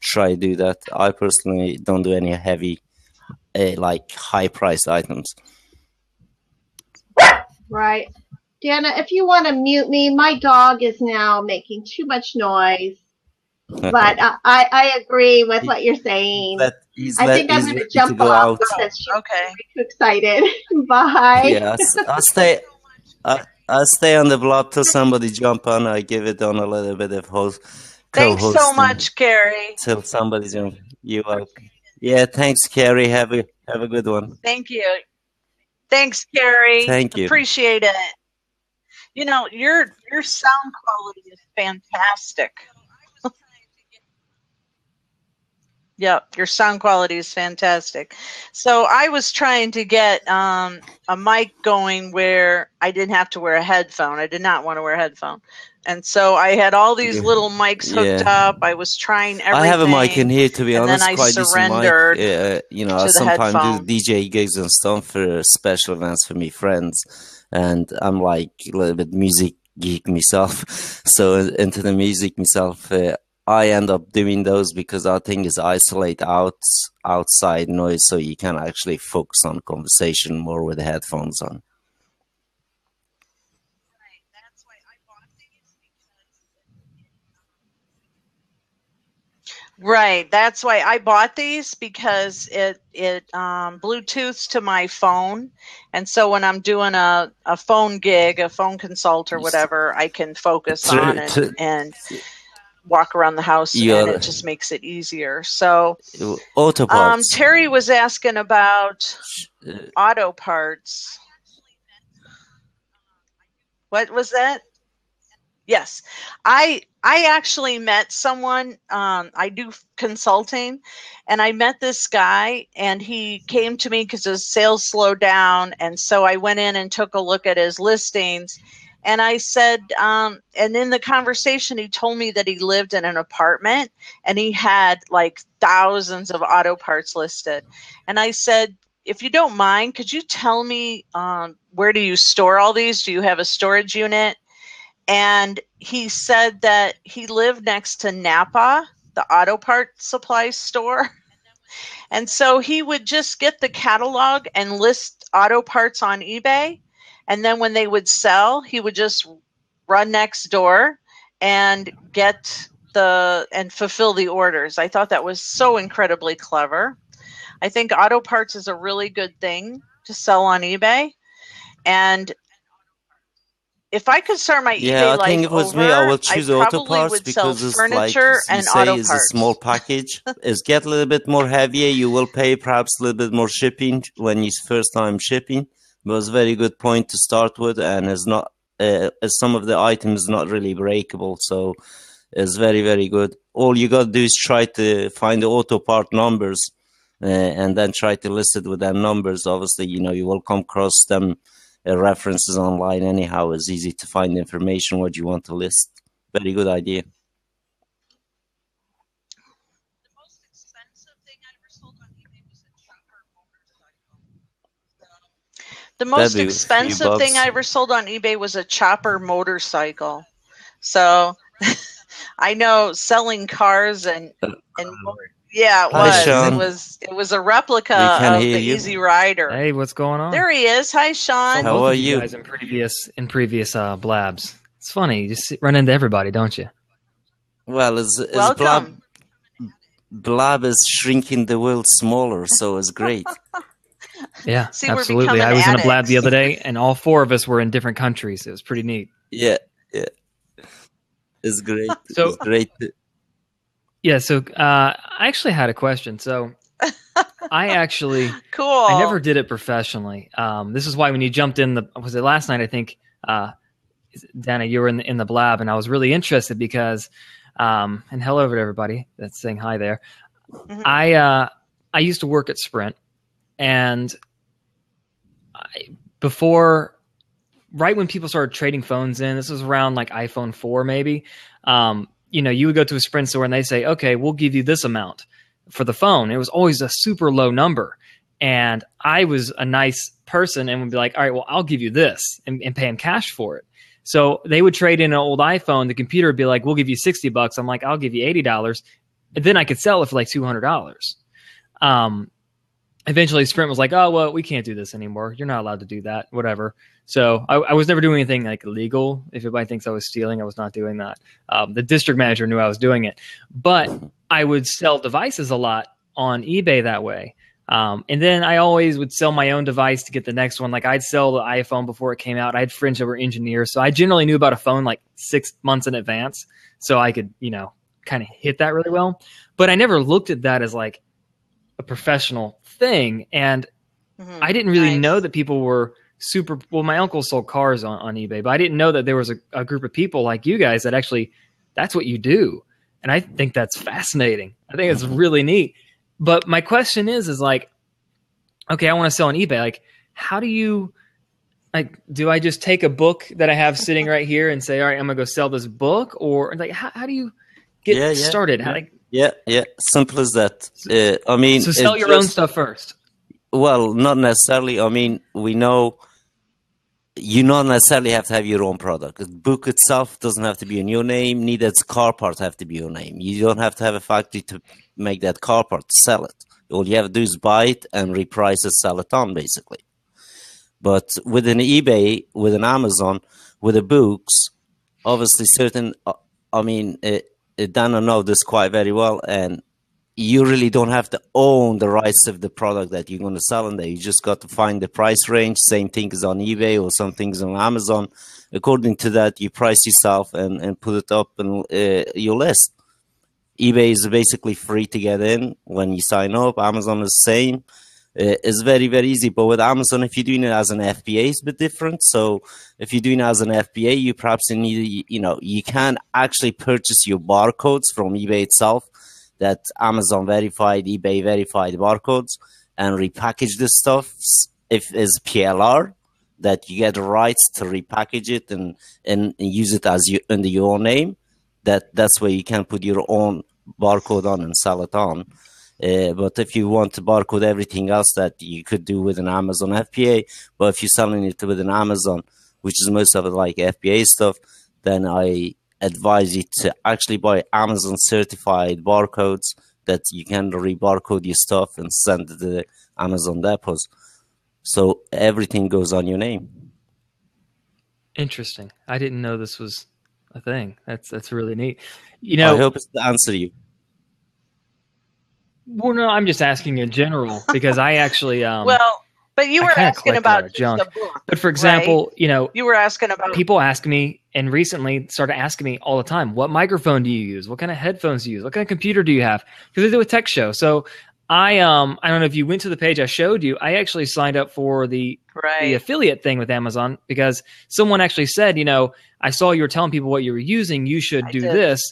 try to do that. I personally don't do any heavy, like high-priced items. Right. Danna, if you want to mute me, my dog is now making too much noise. But I agree with what you're saying. I think I'm going to jump off because she's too excited. Bye. Yeah, I'll stay on the block till somebody jump on. I give it on a little bit of host. Thanks so much, Carrie. Till somebody jump. You're welcome. Yeah, thanks, Carrie. Have a good one. Thank you. Thanks, Carrie. Thank you. Appreciate it. You know, your sound quality is fantastic. Yep, your sound quality is fantastic. So I was trying to get a mic going where I didn't have to wear a headphone. I did not want to wear a headphone. And so I had all these little mics hooked up. I was trying everything. I have a mic in here, to be honest, then I quite surrendered decent mic. You know, I sometimes do DJ gigs and stuff for special events for me friends. And I'm like a little bit music geek myself, so into the music myself. I end up doing those because our thing is isolate outside noise, so you can actually focus on conversation more with the headphones on. Right. That's why I bought these, because it Bluetooths to my phone, and so when I'm doing a phone gig, a phone consult or whatever, I can focus on and walk around the house, and it just makes it easier. So auto parts. Terry was asking about auto parts. What was that? Yes, I actually met someone. I do consulting, and I met this guy, and he came to me because his sales slowed down, and so I went in and took a look at his listings, and I said, and in the conversation, he told me that he lived in an apartment, and he had like thousands of auto parts listed, and I said, if you don't mind, could you tell me where do you store all these? Do you have a storage unit? And he said that he lived next to Napa, the auto part supply store. And so he would just get the catalog and list auto parts on eBay. And then when they would sell, he would just run next door and and fulfill the orders. I thought that was so incredibly clever. I think auto parts is a really good thing to sell on eBay. And if I could start my eBay life I think if it was me, I will choose auto parts because it's like you say, it's a small package. It's get a little bit more heavier. You will pay perhaps a little bit more shipping when you first time shipping. But it's a very good point to start with, and it's not some of the items not really breakable, so it's very, very good. All you got to do is try to find the auto part numbers and then try to list it with them numbers. Obviously, you will come across them. References online anyhow. It's easy to find information what you want to list. Very good idea. The most expensive thing I ever sold on eBay was a chopper motorcycle. The most expensive thing I ever sold on eBay was a chopper motorcycle. So I know selling cars and yeah, it was a replica of the Easy Rider. Hey, what's going on? There he is. Hi, Sean. How are you? Guys in previous blabs. It's funny. You just run into everybody, don't you? Well, welcome. Blab is shrinking the world smaller, so it's great. Yeah, absolutely. I was in a blab the other day, and all four of us were in different countries. It was pretty neat. Yeah. It's great. It's great. Yeah, so I actually had a question. So I actually, cool. I never did it professionally. This is why when you jumped in, was it last night? I think, Danna, you were in the blab, and I was really interested because, and hello to everybody that's saying hi there. Mm-hmm. I used to work at Sprint, and right when people started trading phones in, this was around like iPhone 4 maybe. You would go to a Sprint store and they say, okay, we'll give you this amount for the phone. It was always a super low number. And I was a nice person and would be like, all right, well, I'll give you this and pay them cash for it. So they would trade in an old iPhone. The computer would be like, we'll give you $60. I'm like, I'll give you $80. And then I could sell it for like $200. Eventually Sprint was like, oh, well, we can't do this anymore. You're not allowed to do that, whatever. So I was never doing anything like illegal. If anybody thinks I was stealing, I was not doing that. The district manager knew I was doing it. But I would sell devices a lot on eBay that way. And then I always would sell my own device to get the next one. Like I'd sell the iPhone before it came out. I had friends that were engineers. So I generally knew about a phone like 6 months in advance. So I could, kind of hit that really well. But I never looked at that as like a professional thing. And I didn't really know that people were my uncle sold cars on eBay, but I didn't know that there was a group of people like you guys that actually, that's what you do. And I think that's fascinating. I think it's really neat. But my question is like, okay, I want to sell on eBay. Like, how do you, like, do I just take a book that I have sitting right here and say, all right, I'm going to go sell this book? Or like, how do you get started? Yeah. Simple as that. So sell your own stuff first. Well, not necessarily. I mean, we know you not necessarily have to have your own product. The book itself doesn't have to be in your name, neither its car parts have to be your name. You don't have to have a factory to make that car part to sell it. All you have to do is buy it and reprice it, sell it on, basically. But with an eBay, with an Amazon, with the books, obviously certain, I mean, Danna knows this quite very well, and you really don't have to own the rights of the product that you're going to sell in there. You just got to find the price range. Same thing is on eBay or some things on Amazon. According to that, you price yourself and put it up in your list. eBay is basically free to get in when you sign up. Amazon is the same. It's very, very easy. But with Amazon, if you're doing it as an FBA, it's a bit different. So if you're doing it as an FBA, you perhaps need, you can actually purchase your barcodes from eBay itself, that Amazon verified, eBay verified barcodes, and repackage this stuff. If it's PLR, that you get the rights to repackage it and use it as under your own name, that's where you can put your own barcode on and sell it on. But if you want to barcode everything else, that you could do with an Amazon FBA, but if you're selling it with an Amazon, which is most of it like FBA stuff, then I advise you to actually buy Amazon certified barcodes that you can re-barcode your stuff and send to the Amazon depots. So everything goes on your name. Interesting. I didn't know this was a thing. That's really neat. I hope it's to answer you. Well, no, I'm just asking in general because I actually but you were asking about junk. the book. But for example, right? You were asking about people ask me, and recently started asking me all the time, what microphone do you use? What kind of headphones do you use? What kind of computer do you have? Because I do a tech show. So I don't know if you went to the page I showed you. I actually signed up for the affiliate thing with Amazon because someone actually said, I saw you were telling people what you were using. You should do this.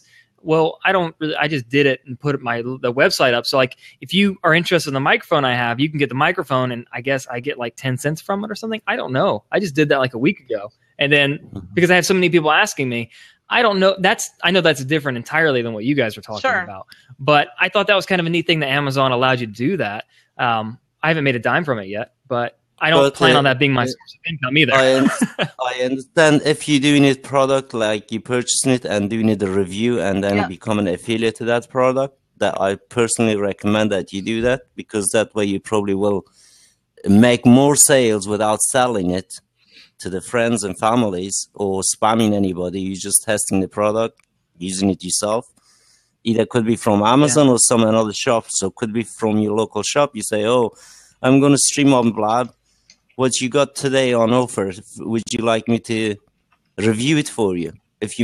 Well, I just did it and put the website up. So like, if you are interested in the microphone I have, you can get the microphone, and I guess I get like 10 cents from it or something. I don't know. I just did that like a week ago. And then because I have so many people asking me, I don't know. I know that's different entirely than what you guys are talking about. But I thought that was kind of a neat thing that Amazon allowed you to do that. I haven't made a dime from it yet, but I don't plan on that being my source of income either. I understand if you're doing it product, like you purchasing it and doing it a review and then become an affiliate to that product, that I personally recommend that you do that, because that way you probably will make more sales without selling it to the friends and families or spamming anybody. You're just testing the product, using it yourself. Either could be from Amazon or some another shop. So it could be from your local shop. You say, oh, I'm going to stream on Blab. What you got today on offer, would you like me to review it for you? If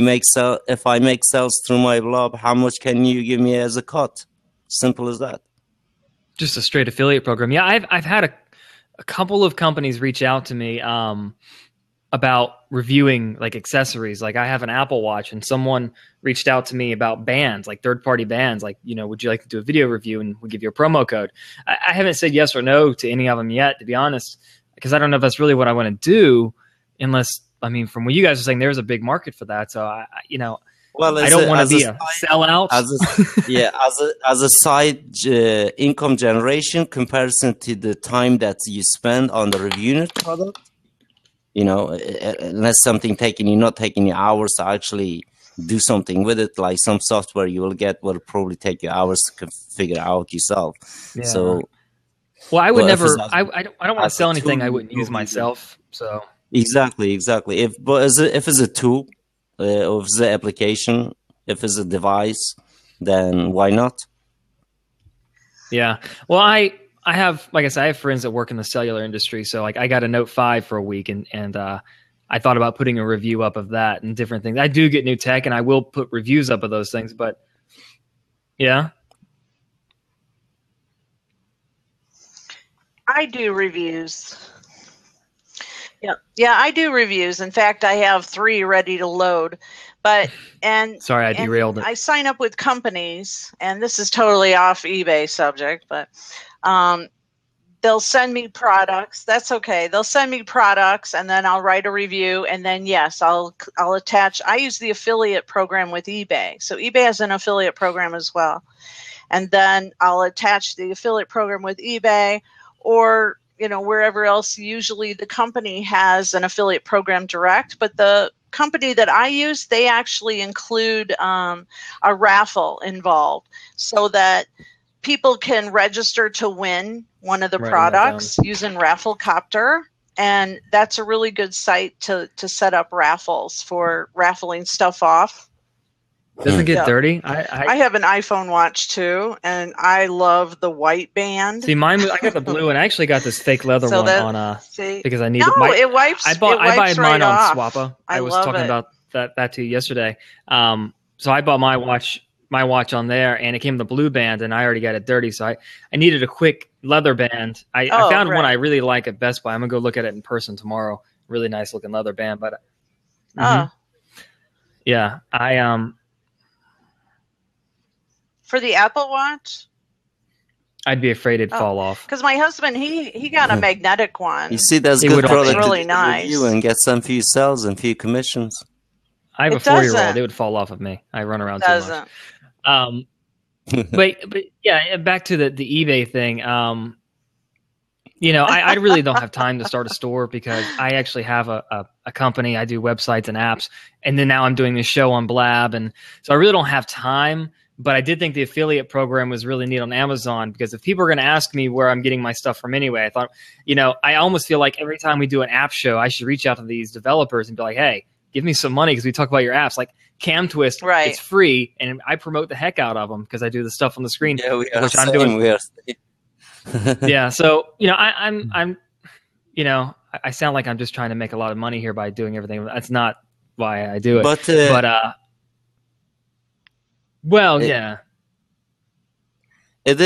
I make sales through my blog, how much can you give me as a cut? Simple as that. Just a straight affiliate program. Yeah, I've had a couple of companies reach out to me about reviewing like accessories. Like I have an Apple Watch, and someone reached out to me about bands, like third-party bands. Like, would you like to do a video review, and we'll give you a promo code? I haven't said yes or no to any of them yet, to be honest, because I don't know if that's really what I want to do, unless, from what you guys are saying, there's a big market for that. So I don't want to be a sellout. As a side income generation comparison to the time that you spend on the reviewing product, unless something not taking you hours to actually do something with it, like some software you will get will probably take you hours to figure out yourself. Yeah. So. Well, I would never. I don't want to sell anything I wouldn't use myself. So exactly. If it's a tool, or if it's an application, if it's a device, then why not? Yeah. Well, I have, like I said, I have friends that work in the cellular industry. So like, I got a Note 5 for a week, and I thought about putting a review up of that and different things. I do get new tech, and I will put reviews up of those things. But yeah. I do reviews. Yeah, I do reviews. In fact, I have 3 ready to load. Sorry, I derailed it. I sign up with companies, and this is totally off eBay subject, but they'll send me products. That's okay. They'll send me products, and then I'll write a review, and then yes, I'll attach. I use the affiliate program with eBay, so eBay has an affiliate program as well, and then I'll attach the affiliate program with eBay. Or wherever else, usually the company has an affiliate program direct, but the company that I use, they actually include a raffle involved so that people can register to win one of the products using Rafflecopter. And that's a really good site to set up raffles for raffling stuff off. Doesn't get dirty. I have an iPhone watch too, and I love the white band. See, mine. I got the blue, and I actually got this fake leather one on because I need it. No, it wipes. I buy right mine off. on Swappa. I was love talking it. about that to you yesterday. So I bought my watch on there, and it came with the blue band, and I already got it dirty, so I needed a quick leather band. I found one I really like at Best Buy. I'm gonna go look at it in person tomorrow. Really nice looking leather band, but yeah, for the Apple Watch, I'd be afraid it'd fall off. Because my husband, he got a magnetic one. You see, that's good product. Really nice. Review and get some few sales and few commissions. I have a 4-year-old. It would fall off of me. I run around too much. But yeah, back to the eBay thing. I really don't have time to start a store because I actually have a company. I do websites and apps, and then now I'm doing this show on Blab, and so I really don't have time. But I did think the affiliate program was really neat on Amazon because if people are going to ask me where I'm getting my stuff from anyway, I thought, I almost feel like every time we do an app show, I should reach out to these developers and be like, hey, give me some money because we talk about your apps. Like CamTwist, it's free, and I promote the heck out of them because I do the stuff on the screen, which I'm doing. Yeah, so I sound like I'm just trying to make a lot of money here by doing everything. That's not why I do it. But yeah. It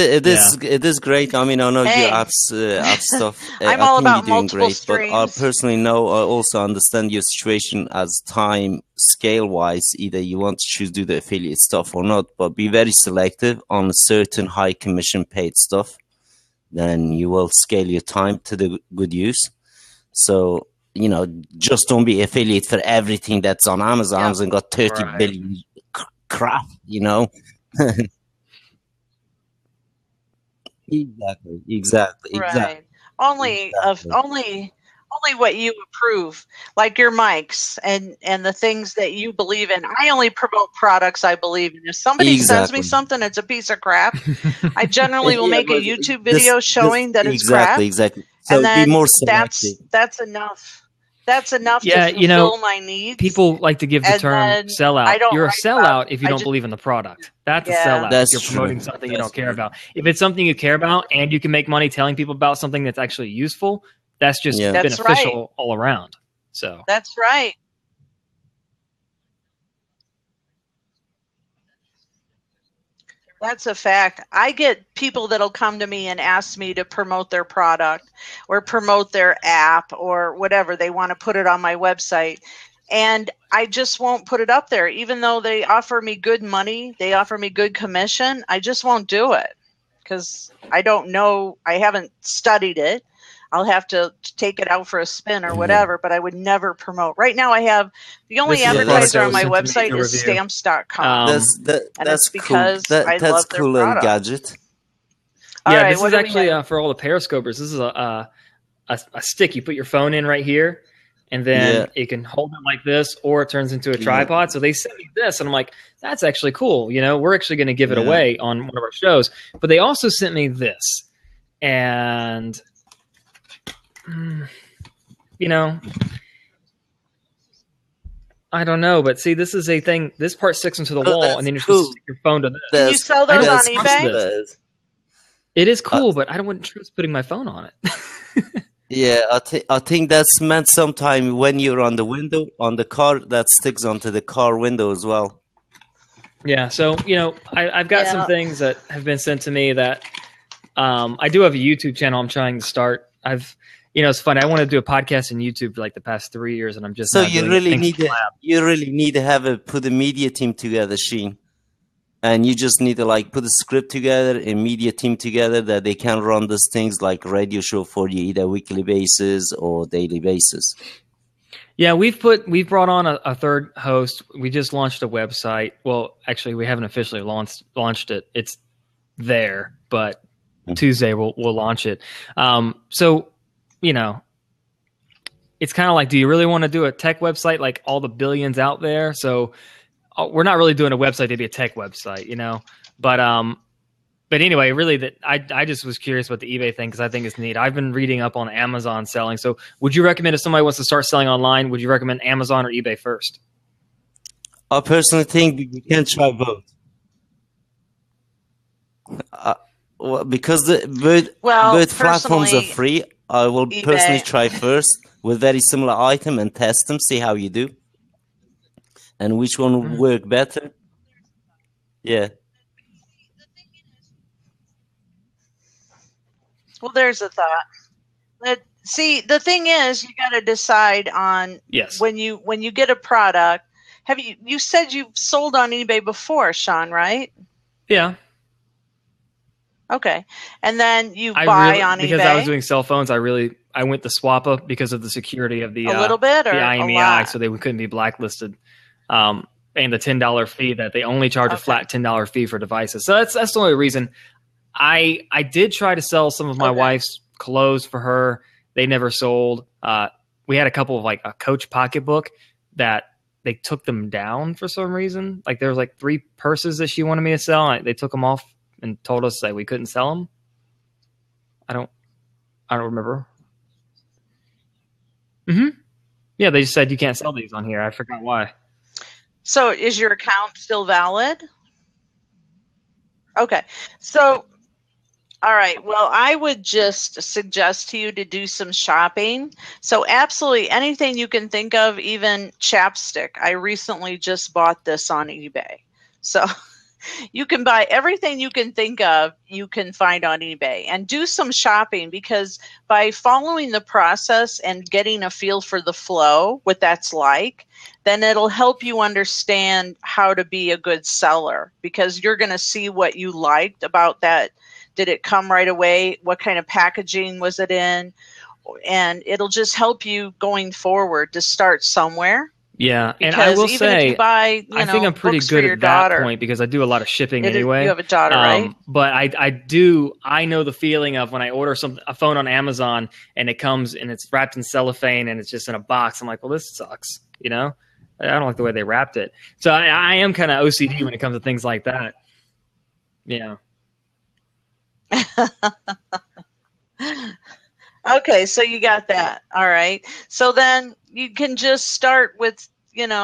is great. I mean, I know your app stuff. I'm all about multiple great, streams. But I personally know, I also understand your situation as time scale wise. Either you want to choose to do the affiliate stuff or not, but be very selective on certain high commission paid stuff. Then you will scale your time to the good use. So, just don't be affiliate for everything that's on Amazon. Yep. Amazon got 30 billion crap, Exactly. Right. Only what you approve, like your mics and the things that you believe in. I only promote products I believe in. If somebody sends me something that's a piece of crap, I generally will make a YouTube video showing that it's crap. Exactly. So and then be more selective. That's enough. That's enough to fulfill my needs. People like to give the term sellout. You're a sellout if you don't believe in the product. That's a sellout. You're promoting something you don't care about. If it's something you care about and you can make money telling people about something that's actually useful, that's just beneficial all around. So that's right. That's a fact. I get people that'll come to me and ask me to promote their product or promote their app or whatever. They want to put it on my website. And I just won't put it up there. Even though they offer me good money, they offer me good commission, I just won't do it because I don't know. I haven't studied it. I'll have to take it out for a spin or whatever, but I would never promote. Right now I have the only advertiser on my website is stamps.com. That's because cool. I love their cool little gadget. Yeah, this is actually for all the periscopers. This is a stick. You put your phone in right here, and then it can hold it like this, or it turns into a tripod. So they sent me this, and I'm like, that's actually cool. We're actually going to give it away on one of our shows. But they also sent me this, and I don't know, but see, this is a thing. This part sticks into the wall, and then you're supposed to stick your phone to this. Can you sell those on eBay? It is cool, but I don't want to trust putting my phone on it. Yeah, I think that's meant sometime when you're on the window, on the car, that sticks onto the car window as well. Yeah, so, I've got some things that have been sent to me that I do have a YouTube channel I'm trying to start. It's funny. I want to do a podcast on YouTube for like the past 3 years, and I'm just you really need to put a media team together, Sheen, and you just need to put a script together, a media team together that they can run these things like radio show for you, either weekly basis or daily basis. Yeah, we've brought on a third host. We just launched a website. Well, actually, we haven't officially launched it. It's there, but Tuesday we'll launch it. So you know, it's kind of like, do you really want to do a tech website like all the billions out there? So we're not really doing a website to be a tech website, you know. But anyway, really, that I just was curious about the eBay thing because I think it's neat. I've been reading up on Amazon selling. So would you recommend if somebody wants to start selling online, would you recommend Amazon or eBay first? I personally think you can try both. Well, because both platforms are free, I will personally try first with very similar item and test them, see how you do, and which one will work better. Yeah. Well, there's a thought. See, the thing is, you got to decide on when you get a product. Have you said you've sold on eBay before, Sean, right? Yeah. Okay. And then you buy on eBay? Because I was doing cell phones, I went the swap-up because of the security of the a little bit or the a IMEI, lot? so they couldn't be blacklisted. And the $10 fee that they only charge a flat $10 fee for devices. So that's the only reason. I did try to sell some of my wife's clothes for her. They never sold. We had a couple of like a Coach pocketbook that they took them down for some reason. Like there was like 3 purses that she wanted me to sell. They took them off and told us that we couldn't sell them. I don't remember. Yeah, they just said you can't sell these on here. I forgot why. So is your account still valid? Okay. So, all right. Well, I would just suggest to you to do some shopping. So absolutely anything you can think of, even chapstick. I recently just bought this on eBay. So you can buy everything you can think of, you can find on eBay, and do some shopping, because by following the process and getting a feel for the flow, what that's like, then it'll help you understand how to be a good seller, because you're going to see what you liked about that. Did it come right away? What kind of packaging was it in? And it'll just help you going forward to start somewhere. Yeah, and I will say, I think I'm pretty good at that point because I do a lot of shipping anyway. You have a daughter, right? But I know the feeling of when I order a phone on Amazon and it comes and it's wrapped in cellophane and it's just in a box. I'm like, well, this sucks, you know? I don't like the way they wrapped it. So I am kind of OCD when it comes to things like that. Yeah. Okay, so you got that. All right. So then you can just start with,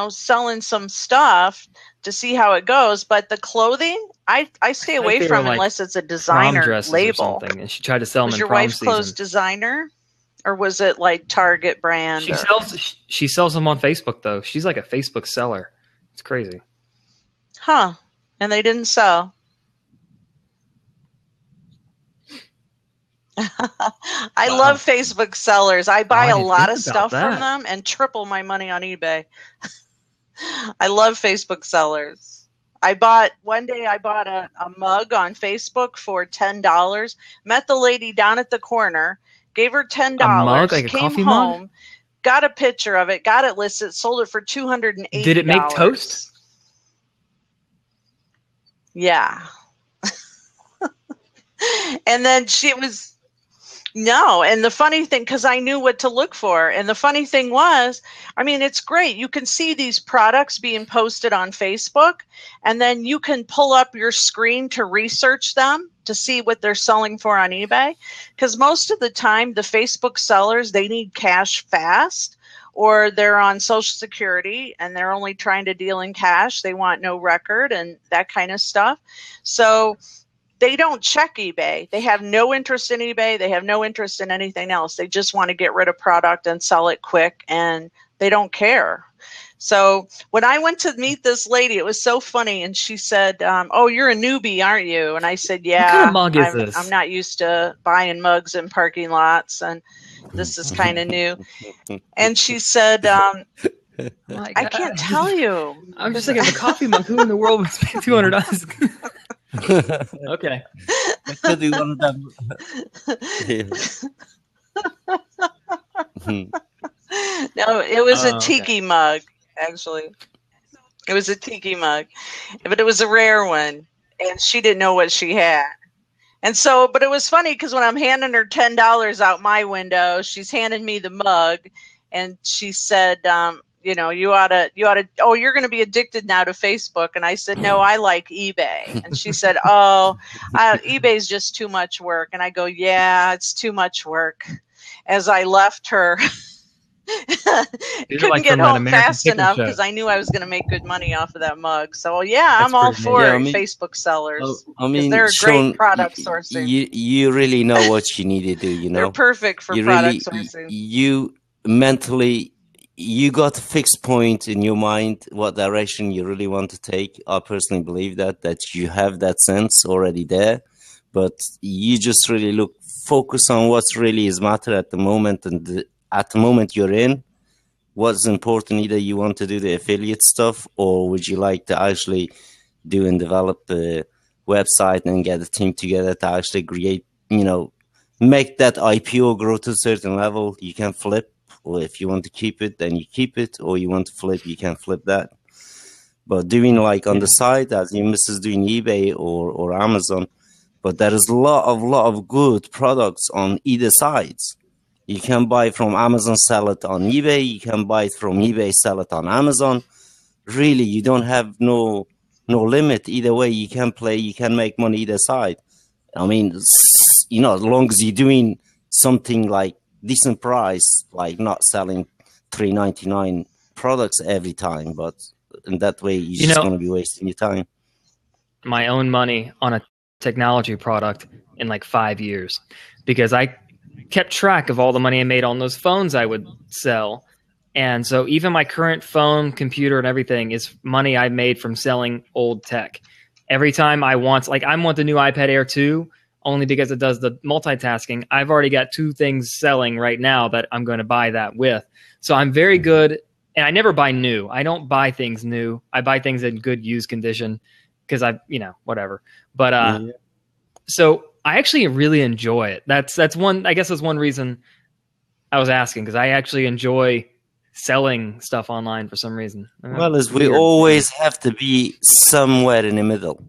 selling some stuff to see how it goes. But the clothing, I stay away from like unless it's a designer label. Or something. And she tried to sell them was in your prom wife's clothes season. Designer? Or was it like Target brand? She sells them on Facebook, though. She's like a Facebook seller. It's crazy. Huh. And they didn't sell. I love Facebook sellers. I buy a lot of stuff from them and triple my money on eBay. I love Facebook sellers. One day I bought a mug on Facebook for $10. Met the lady down at the corner, gave her $10, a mug, like a came coffee home, mug? Got a picture of it, got it listed, sold it for $280. Did it make toast? Yeah. And then no. And the funny thing, because I knew what to look for. And the funny thing was, it's great. You can see these products being posted on Facebook, and then you can pull up your screen to research them to see what they're selling for on eBay. Because most of the time, the Facebook sellers, they need cash fast, or they're on Social Security and they're only trying to deal in cash. They want no record and that kind of stuff. So they don't check eBay. They have no interest in eBay. They have no interest in anything else. They just want to get rid of product and sell it quick, and they don't care. So when I went to meet this lady, it was so funny. And she said, oh, you're a newbie, aren't you? And I said, yeah. What kind of mug is this? I'm not used to buying mugs in parking lots, and this is kind of new. And she said, I can't tell you. I'm just thinking of a coffee mug. Who in the world would spend $200? Okay. That could be one of them. No, it was a tiki mug, actually. It was a tiki mug, but it was a rare one, and she didn't know what she had. And so, but it was funny because when I'm handing her $10 out my window, she's handing me the mug, and she said, you know, you ought to, oh, you're going to be addicted now to Facebook. And I said, no, I like eBay. And she said, oh, eBay's just too much work. And I go, yeah, it's too much work. As I left her, couldn't get home fast enough because I knew I was going to make good money off of that mug. So yeah, I'm all for Facebook sellers. I mean, they're a Sean, great product sourcing. You really know what you need to do. You know, they're perfect for product sourcing. You mentally, you got a fixed point in your mind what direction you really want to take. I personally believe that you have that sense already there, but you just really focus on what's really is matter at the moment, and at the moment you're in, what's important. Either you want to do the affiliate stuff, or would you like to actually do and develop a website and get a team together to actually create, you know, make that IPO grow to a certain level. You can flip, or if you want to keep it, then you keep it, or you want to flip, you can flip that. But doing like on the side, as your missus doing eBay or Amazon, but there is a lot of good products on either sides. You can buy from Amazon, sell it on eBay. You can buy it from eBay, sell it on Amazon. Really, you don't have no limit. Either way, you can play. You can make money either side. I mean, you know, as long as you're doing something like decent price, like not selling $3.99 products every time, but in that way, you're just going to be wasting your time. My own money on a technology product in like 5 years, because I kept track of all the money I made on those phones I would sell. And so even my current phone, computer, and everything is money I made from selling old tech. Every time I want the new iPad Air 2, only because it does the multitasking. I've already got 2 things selling right now that I'm going to buy that with. So I'm very good, and I never buy new. I don't buy things new. I buy things in good used condition because whatever. But so I actually really enjoy it. That's one, I guess that's one reason I was asking, because I actually enjoy selling stuff online for some reason. Well, as we always have to be somewhere in the middle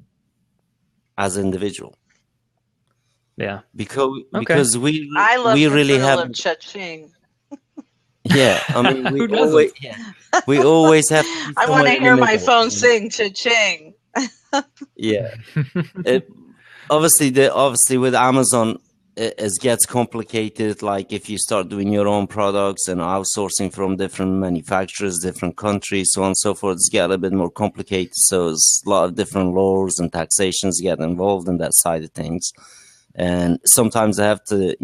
as an individual. Yeah. Because we really have cha-ching. Yeah, I mean, we always have to I want to hear my phone sing cha-ching. Yeah. Obviously with Amazon, it gets complicated. Like if you start doing your own products and outsourcing from different manufacturers, different countries, so on and so forth, it's get a bit more complicated. So there's a lot of different laws and taxations get involved in that side of things. And sometimes I have to,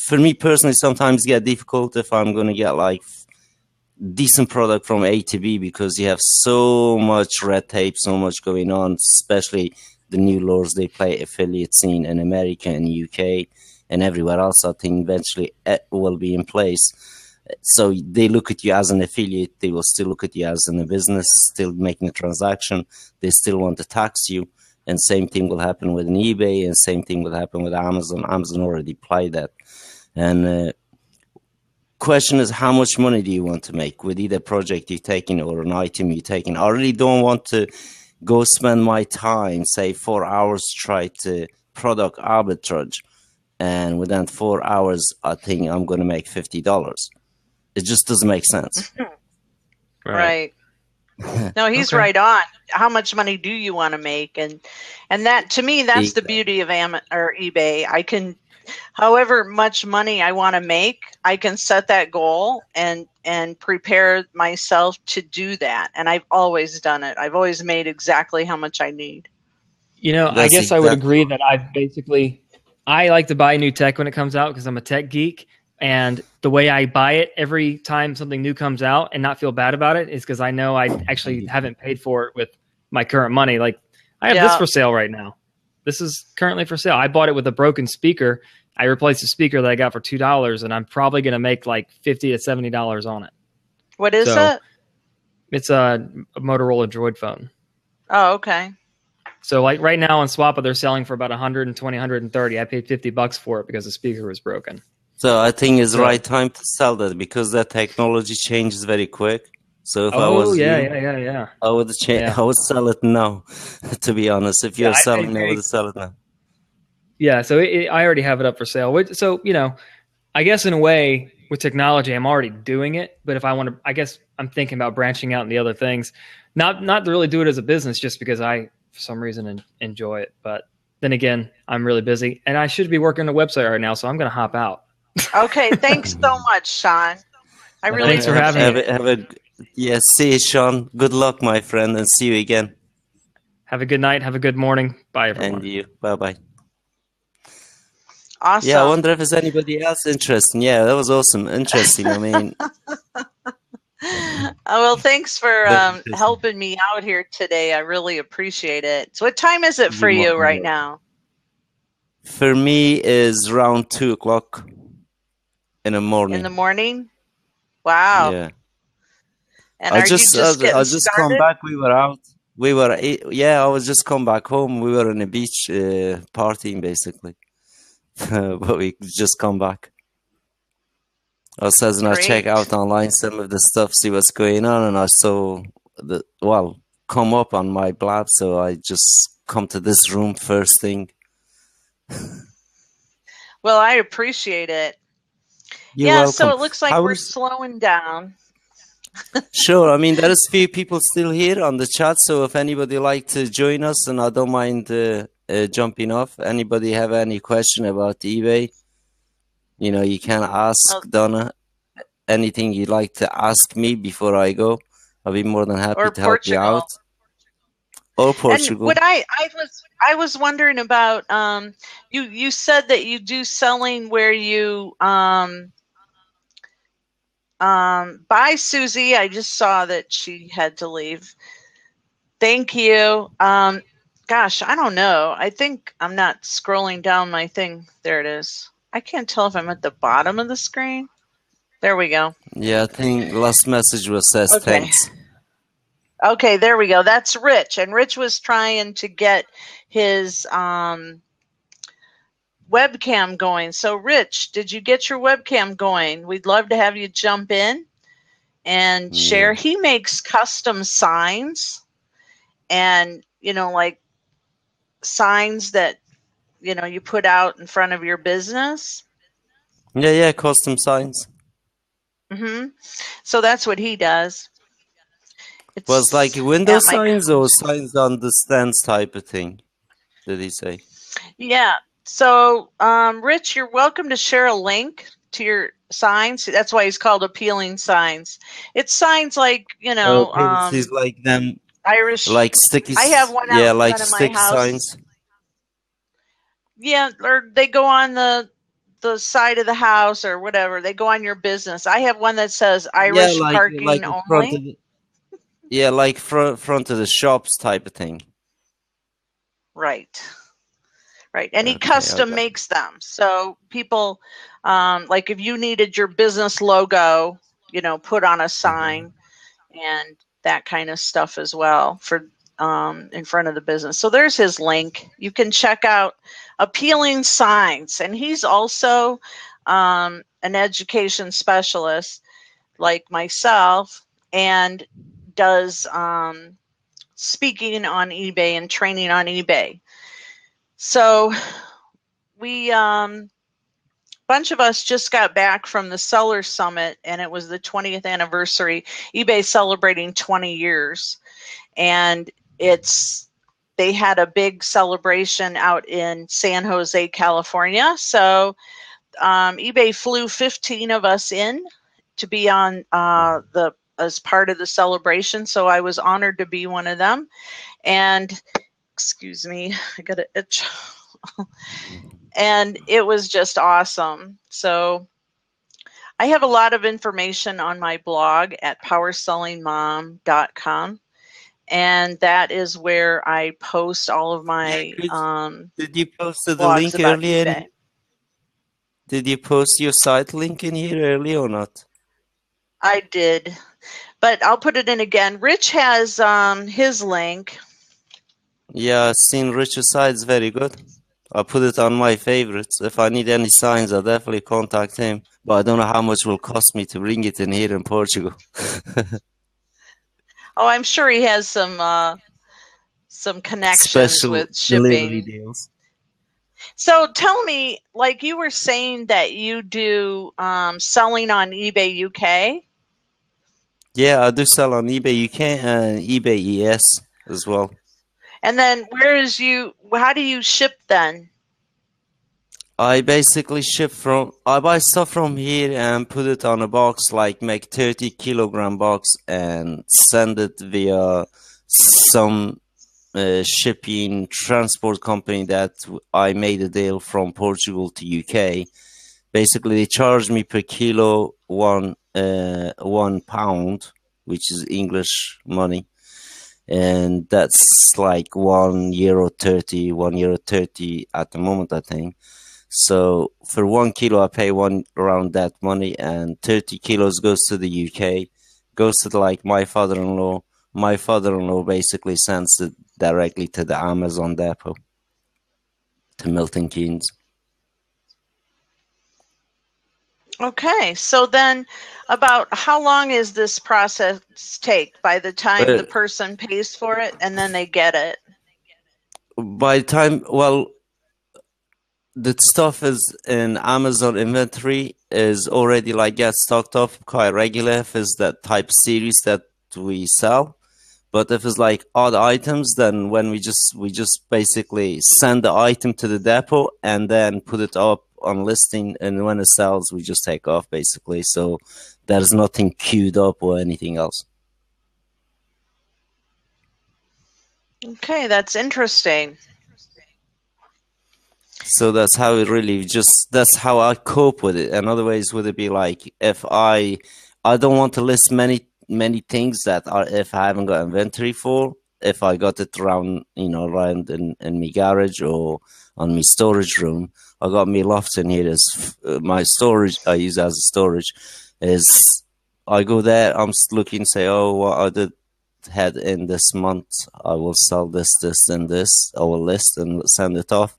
for me personally, sometimes get difficult if I'm going to get like decent product from A to B, because you have so much red tape, so much going on, especially the new laws they play affiliate scene in America and UK and everywhere else. I think eventually it will be in place. So they look at you as an affiliate. They will still look at you as in a business, still making a transaction. They still want to tax you. And same thing will happen with an eBay, and same thing will happen with Amazon. Amazon already applied that. And question is, how much money do you want to make with either project you're taking or an item you're taking? I really don't want to go spend my time, say 4 hours, try to product arbitrage, and within 4 hours, I think I'm going to make $50. It just doesn't make sense. Right. No, he's right on. How much money do you want to make? And that, to me, that's the beauty of eBay. I can, however much money I want to make, I can set that goal and prepare myself to do that. And I've always done it. I've always made exactly how much I need. I guess I would agree that I like to buy new tech when it comes out because I'm a tech geek. And the way I buy it every time something new comes out and not feel bad about it is because I know I actually haven't paid for it with my current money. Like, I have this for sale right now. This is currently for sale. I bought it with a broken speaker. I replaced the speaker that I got for $2, and I'm probably going to make like $50 to $70 on it. What is it? It's a Motorola Droid phone. Oh, okay. So like right now on Swappa, they're selling for about $120, $130. I paid $50 for it because the speaker was broken. So I think it's the right time to sell that, because that technology changes very quick. So if I was I would change. I would sell it now. To be honest, if you're selling, I would sell it now. Yeah, so I already have it up for sale. So, I guess in a way with technology, I'm already doing it. But if I want to, I guess I'm thinking about branching out into other things, not to really do it as a business, just because I, for some reason, enjoy it. But then again, I'm really busy, and I should be working on a website right now, so I'm going to hop out. Okay, thanks so much, Sean. I really Thanks for having me. Yes, see you, Sean. Good luck, my friend, and see you again. Have a good night. Have a good morning. Bye, everyone. And you. Bye-bye. Awesome. Yeah, I wonder if there's anybody else interesting. Yeah, that was awesome. Interesting. I mean. Well, thanks for helping me out here today. I really appreciate it. So what time is it for you right now? For me is around 2 o'clock in the morning. In the morning? Wow. Yeah. And I just come back. We were out. I was just come back home. We were on the beach partying basically. But we just come back. I says, and I check out online some of the stuff, see what's going on, and I saw come up on my blab, so I just come to this room first thing. Well, I appreciate it. You're welcome. So it looks like we're slowing down. Sure. I mean, there is few people still here on the chat, so if anybody like to join us, and I don't mind jumping off. Anybody have any question about eBay? You can ask Donna anything you'd like to ask me before I go. I'll be more than happy to help you out. Or Portugal. And what I was wondering about, you said that you do selling where you bye, Susie. I just saw that she had to leave. Thank you. Gosh, I don't know. I think I'm not scrolling down my thing. There it is. I can't tell if I'm at the bottom of the screen. There we go. Yeah, I think last message was says thanks. Okay, there we go. That's Rich. And Rich was trying to get his webcam going. So, Rich, did you get your webcam going? We'd love to have you jump in and share. He makes custom signs and, like signs that, you put out in front of your business. Yeah, custom signs. Mm-hmm. So that's what he does. Was like window signs or signs on the stands type of thing, did he say? Yeah. So, Rich, you're welcome to share a link to your signs. That's why he's called Appealing Signs. It's signs like, he's like them Irish, like sticky. I have one out in front of my house. Signs. Yeah, or they go on the side of the house or whatever. They go on your business. I have one that says Irish parking only. Like front of the shops type of thing. Right. And he custom makes them. So people, like if you needed your business logo, put on a sign and that kind of stuff as well for in front of the business. So there's his link. You can check out Appealing Signs. And he's also an education specialist like myself and does speaking on eBay and training on eBay. So we bunch of us just got back from the Seller Summit, and it was the 20th anniversary. eBay celebrating 20 years, and they had a big celebration out in San Jose, California. So eBay flew 15 of us in to be on as part of the celebration. So I was honored to be one of them. And excuse me, I got an itch. And it was just awesome. So I have a lot of information on my blog at powersellingmom.com. And that is where I post all of my Did you post the link earlier? Did you post your site link in here earlier or not? I did. But I'll put it in again. Rich has his link. Yeah, I've seen Rich's site. It's very good. I put it on my favorites. If I need any signs, I'll definitely contact him. But I don't know how much it will cost me to bring it in here in Portugal. Oh, I'm sure he has some connections with shipping. Deals. So tell me, like you were saying that you do selling on eBay UK. Yeah, I do sell on eBay UK and eBay ES as well. And then how do you ship then? I basically I buy stuff from here and put it on a box, like make 30-kilogram box and send it via some shipping transport company that I made a deal from Portugal to UK. Basically, they charge me per kilo £1, which is English money. And that's like €1.30, €1.30 at the moment, I think. So for 1 kilo, I pay around that money, and 30 kilos goes to the UK, goes to like my father-in-law. My father-in-law basically sends it directly to the Amazon depot, to Milton Keynes. Okay, so then about how long is this process take by the time the person pays for it and then they get it? By the time, well, the stuff is in Amazon inventory is already like get stocked up quite regular if it's that type series that we sell. But if it's like odd items, then when we just basically send the item to the depot and then put it up on listing, and when it sells, we just take off basically. So there's nothing queued up or anything else. Okay, that's interesting. So that's how it really that's how I cope with it. And other ways would it be like if I don't want to list many things that are if I haven't got inventory for, if I got it around around in my garage or on my storage room. I got my loft in here as my storage. I use as a storage. Is I go there, I'm looking, say, oh, what I did had in this month, I will sell this, and this. I will list and send it off.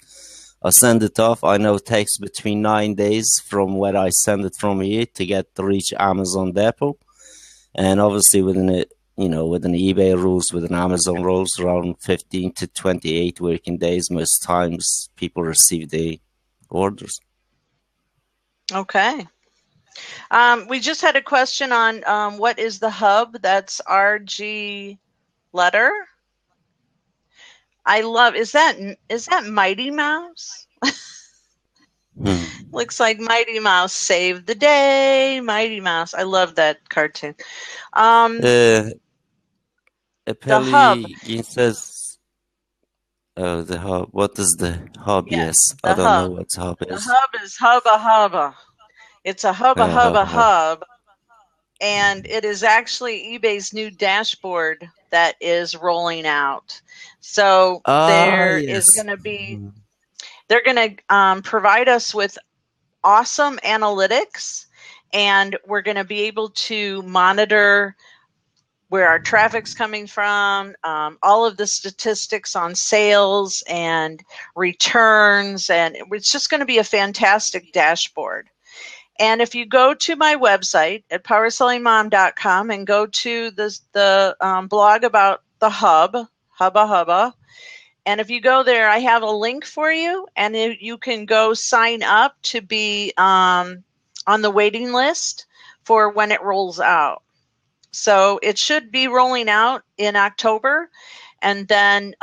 I send it off. I know it takes between 9 days from where I send it from here to reach Amazon depot. And obviously within the eBay rules, within Amazon rules, around 15 to 28 working days, most times people receive the orders. Okay. We just had a question on what is the hub? That's RG letter. I love, is that Mighty Mouse? Looks like Mighty Mouse saved the day. Mighty Mouse. I love that cartoon. The hub. It says, oh, the hub. What is the hub? Yes, I don't know what hub is. The hub is Hubba Hubba. It's a hub. And it is actually eBay's new dashboard that is rolling out. So they're going to provide us with awesome analytics, and we're going to be able to monitor where our traffic's coming from, all of the statistics on sales and returns, and it's just going to be a fantastic dashboard. And if you go to my website at powersellingmom.com and go to the blog about the Hubba Hubba, and if you go there, I have a link for you, and you can go sign up to be on the waiting list for when it rolls out. So it should be rolling out in October, and then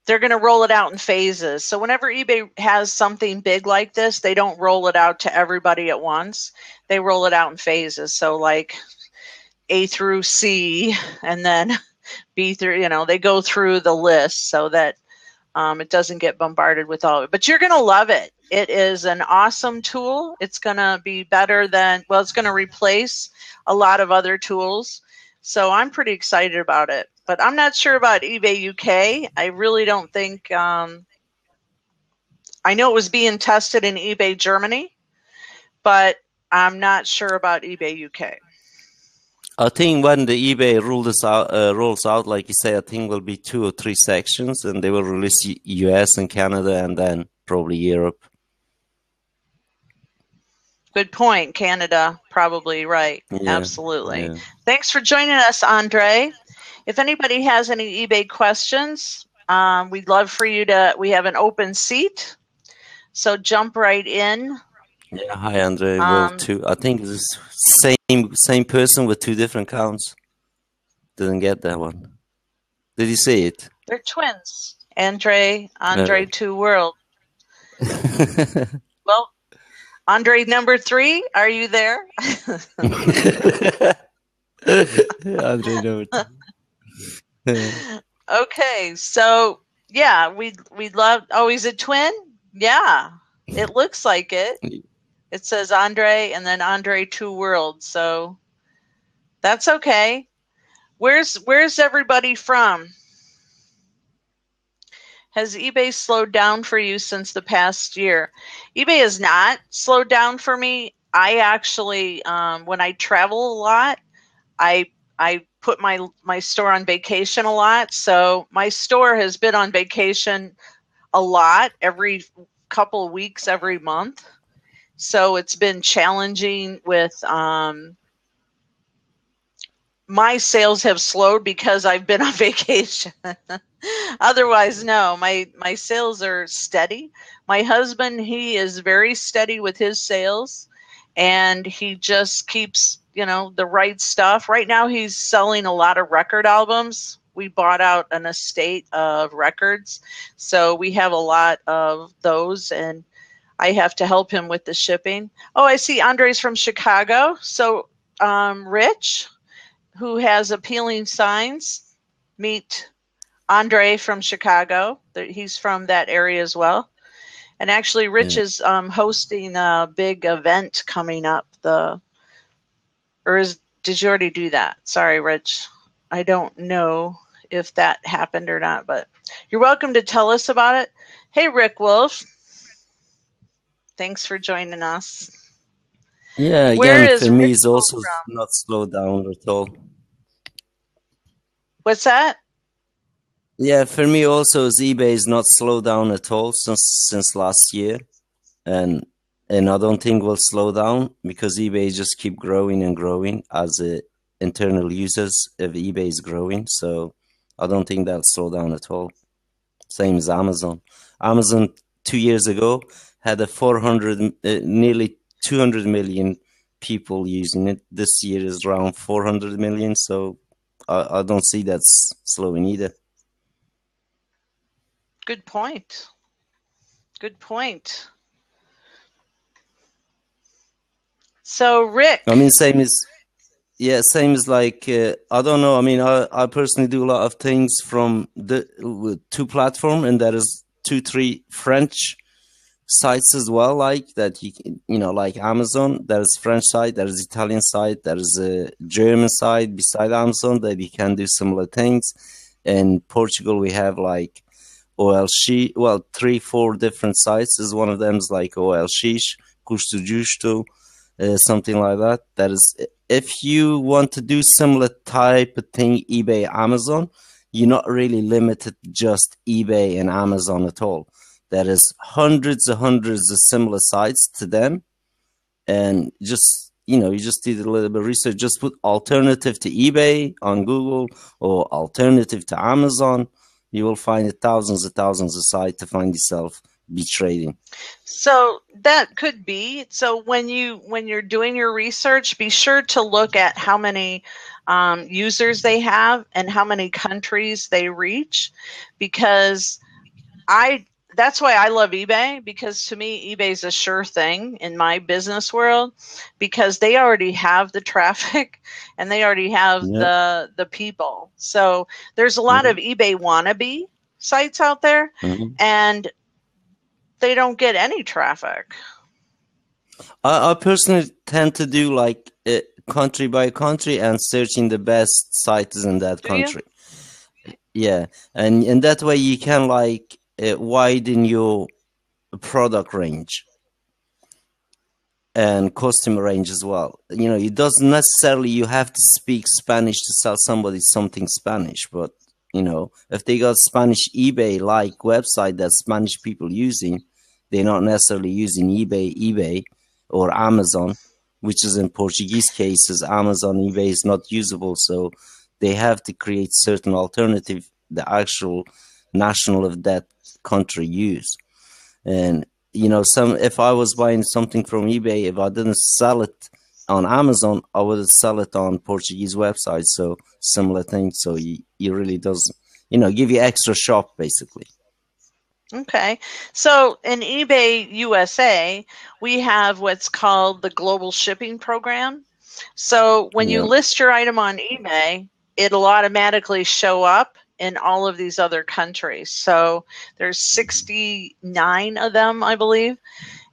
they're going to roll it out in phases. So whenever eBay has something big like this, they don't roll it out to everybody at once. They roll it out in phases. So like A through C, and then B through, they go through the list so that it doesn't get bombarded with all of it. But you're going to love it. It is an awesome tool. It's going to be better than, it's going to replace a lot of other tools. So I'm pretty excited about it. But I'm not sure about eBay UK. I really don't think, I know it was being tested in eBay Germany, but I'm not sure about eBay UK. I think when the eBay rolls out, like you say, I think will be 2 or 3 sections, and they will release US and Canada, and then probably Europe. Good point. Canada, probably right. Yeah, absolutely. Yeah. Thanks for joining us, Andre. If anybody has any eBay questions, We'd love for you to, we have an open seat, so jump right in. Yeah, hi Andre. Well, I think it's same person with two different accounts. Didn't get that one. Did you see it? They're twins. Andre, two world. Well, Andre number 3, are you there? Andre number 2. Okay, so yeah, we'd love. Oh, he's a twin. Yeah, it looks like it. It says Andre and then Andre 2 world. So that's okay. Where's everybody from? Has eBay slowed down for you since the past year? eBay has not slowed down for me. I actually, when I travel a lot, I put my store on vacation a lot. So my store has been on vacation a lot, every couple of weeks, every month. So it's been challenging with, my sales have slowed because I've been on vacation. Otherwise, no, my sales are steady. My husband, he is very steady with his sales, and he just keeps, the right stuff. Right now, he's selling a lot of record albums. We bought out an estate of records, so we have a lot of those, and I have to help him with the shipping. Oh, I see Andre's from Chicago. So, Rich, who has appealing signs, meet Andre from Chicago. He's from that area as well. And actually, Rich is hosting a big event coming up. Did you already do that? Sorry, Rich. I don't know if that happened or not, but you're welcome to tell us about it. Hey, Rick Wolf. Thanks for joining us. Yeah, again, for me, it's also not slowed down at all. What's that? Yeah, for me also, eBay is not slowed down at all since last year, and I don't think will slow down because eBay just keep growing and growing as internal users of eBay is growing. So I don't think that'll slow down at all. Same as Amazon. Amazon 2 years ago had nearly 200 million people using it. This year is around 400 million. So I don't see that slowing either. Good point. Good point. So, Rick. I mean, same as like, I don't know. I mean, I personally do a lot of things from the 2 platform, and there is 2-3 French sites as well, like that like Amazon. There's French site, there's Italian site, there's a German site beside Amazon that you can do similar things. In Portugal, we have like OLX, 3-4 different sites. Is one of them is like OLX, Custo Justo, something like that. That is, if you want to do similar type of thing, eBay, Amazon, you're not really limited to just eBay and Amazon at all. There is hundreds of similar sites to them, and just you just did a little bit of research. Just put alternative to eBay on Google or alternative to Amazon. You will find thousands of sites to find yourself be trading. So that could be. So when you're doing your research, be sure to look at how many users they have and how many countries they reach, because that's why I love eBay, because to me, eBay is a sure thing in my business world, because they already have the traffic and they already have the people. So there's a lot of eBay wannabe sites out there, and they don't get any traffic. I personally tend to do like country by country and searching the best sites in that country. Yeah, and that way you can like widen your product range and customer range as well. It doesn't necessarily you have to speak Spanish to sell somebody something Spanish, but if they got Spanish eBay like website that Spanish people using, they're not necessarily using eBay or Amazon, which is in Portuguese cases, Amazon, eBay is not usable. So they have to create certain alternative, the actual national of that country use. And if I was buying something from eBay, if I didn't sell it on Amazon, I would sell it on Portuguese websites. So similar thing. So you really does, give you extra shop basically. Okay. So in eBay USA, we have what's called the Global Shipping Program. So when you list your item on eBay, it'll automatically show up in all of these other countries. So there's 69 of them, I believe.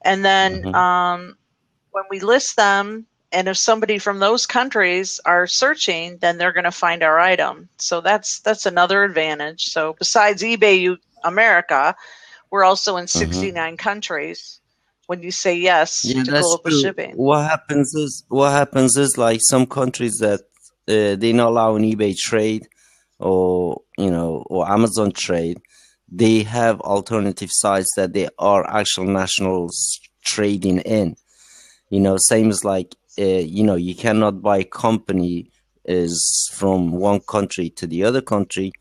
And then when we list them, and if somebody from those countries are searching, then they're going to find our item. So that's another advantage. So besides eBay America, we're also in 69 countries when you say yes to global shipping. What happens is like some countries that they not allow an eBay trade or Amazon trade, they have alternative sites that they are actual nationals trading in. Same as like you cannot buy company is from one country to the other country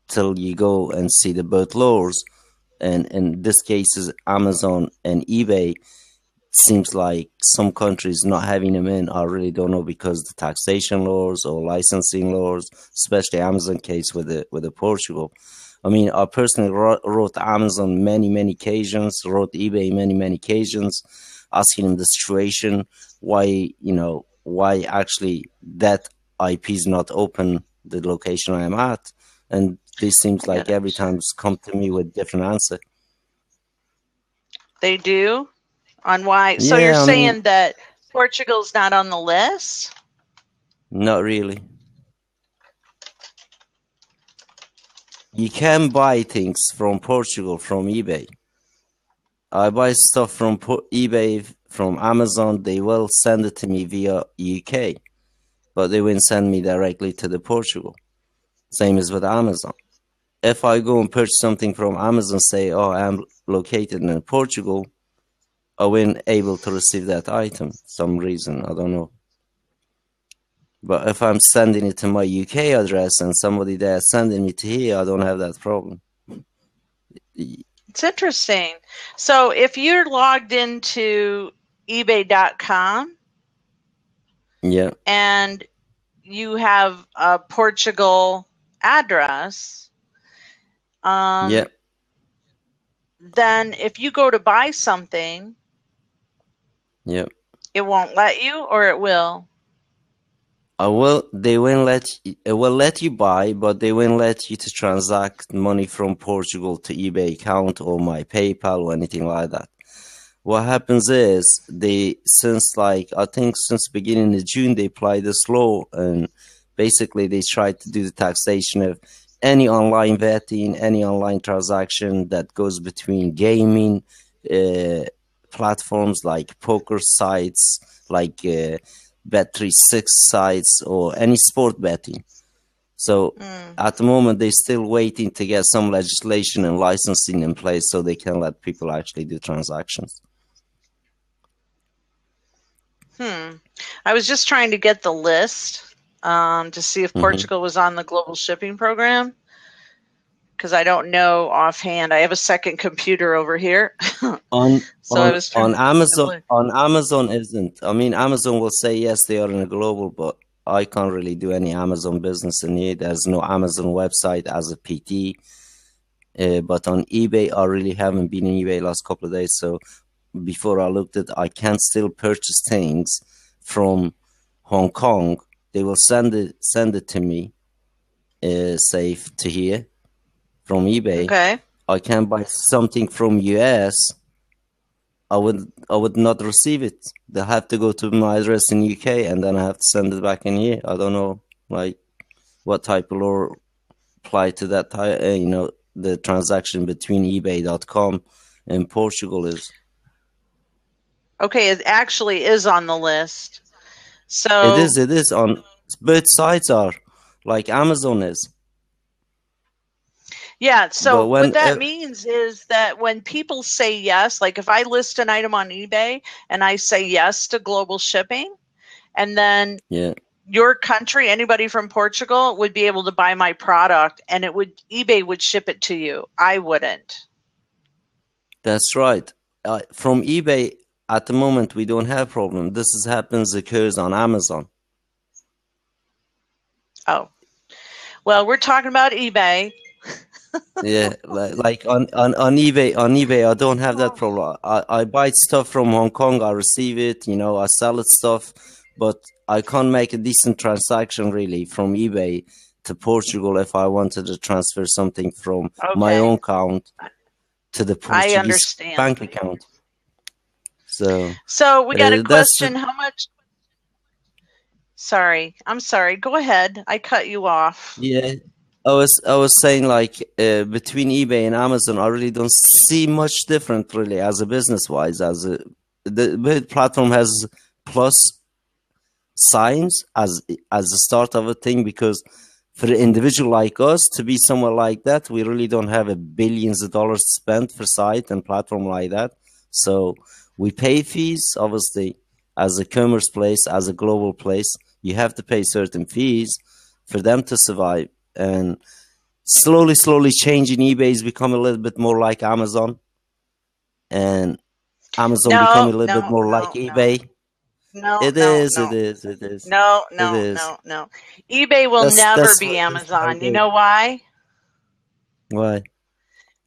till you go and see the both laws. And in this case is Amazon and eBay. Seems like some countries not having them in, I really don't know, because the taxation laws or licensing laws, especially Amazon case with the Portugal. I mean, I personally wrote Amazon many occasions, wrote eBay many occasions, asking them the situation, why actually that IP is not open, the location I am at. And this seems like every time it's come to me with different answer. They do? On why? So you're saying that Portugal's not on the list? Not really. You can buy things from Portugal from eBay. I buy stuff from eBay, from Amazon. They will send it to me via UK, but they won't send me directly to the Portugal. Same as with Amazon. If I go and purchase something from Amazon, say, I'm located in Portugal, I wasn't able to receive that item. Some reason, I don't know. But if I'm sending it to my UK address and somebody there sending me to here, I don't have that problem. It's interesting. So if you're logged into ebay.com and you have a Portugal address, then if you go to buy something, it won't let you, or it will? They won't let you, it will let you buy, but they won't let you to transact money from Portugal to eBay account or my PayPal or anything like that. What happens is since beginning of June, they applied this law, and basically they tried to do the taxation of any online betting, any online transaction that goes between gaming platforms like poker sites, like Bet365 sites, or any sport betting. So at the moment, they're still waiting to get some legislation and licensing in place so they can let people actually do transactions. I was just trying to get the list to see if Portugal was on the global shipping program, because I don't know offhand. I have a second computer over here. On Amazon isn't. I mean, Amazon will say yes, they are in a global, but I can't really do any Amazon business in here. There's no Amazon website as a PT. But on eBay, I really haven't been in eBay last couple of days. So before I looked at, I can still purchase things from Hong Kong. They will send it to me, safe to here from eBay. Okay. I can buy something from US. I would not receive it. They'll have to go to my address in UK, and then I have to send it back in here. I don't know, what type of law apply to that. The transaction between eBay.com and Portugal is. Okay, it actually is on the list. So it is on both sides are, like Amazon is. Yeah, so what that means is that when people say yes, like if I list an item on eBay and I say yes to global shipping, and then your country, anybody from Portugal would be able to buy my product, and eBay would ship it to you. I wouldn't. That's right. From eBay, at the moment, we don't have problem. This occurs on Amazon. Oh, well, we're talking about eBay. Yeah, like on eBay, I don't have that problem. I buy stuff from Hong Kong, I receive it, I sell it stuff, but I can't make a decent transaction really from eBay to Portugal if I wanted to transfer something from my own account to the Portuguese bank account. So we got a question. How much? Sorry, I'm sorry. Go ahead. I cut you off. Yeah. I was saying, like, between eBay and Amazon, I really don't see much different really as a business wise. The platform has plus signs as a start of a thing, because for an individual like us to be somewhere like that, we really don't have billions of dollars spent for site and platform like that. So we pay fees, obviously, as a commerce place, as a global place. You have to pay certain fees for them to survive. And slowly changing. eBay has become a little bit more like Amazon, and Amazon become a little bit more like eBay. It is. No. eBay will never be Amazon. You know why? Why?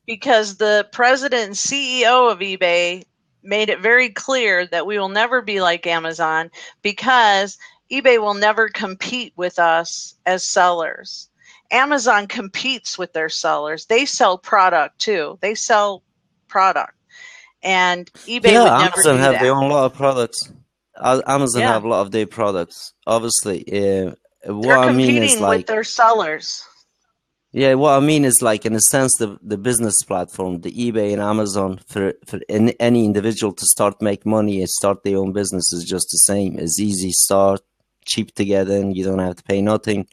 Because the president and CEO of eBay made it very clear that we will never be like Amazon, because eBay will never compete with us as sellers. Amazon competes with their sellers. They sell product too. They sell product, and eBay would never Amazon do have that. their own lot of products. Amazon have a lot of their products. Obviously, what I mean is like with their sellers. Yeah, what I mean is like, in a sense, the business platform, the eBay and Amazon, for any individual to start make money and start their own business is just the same. It's easy start, cheap to get in. You don't have to pay nothing.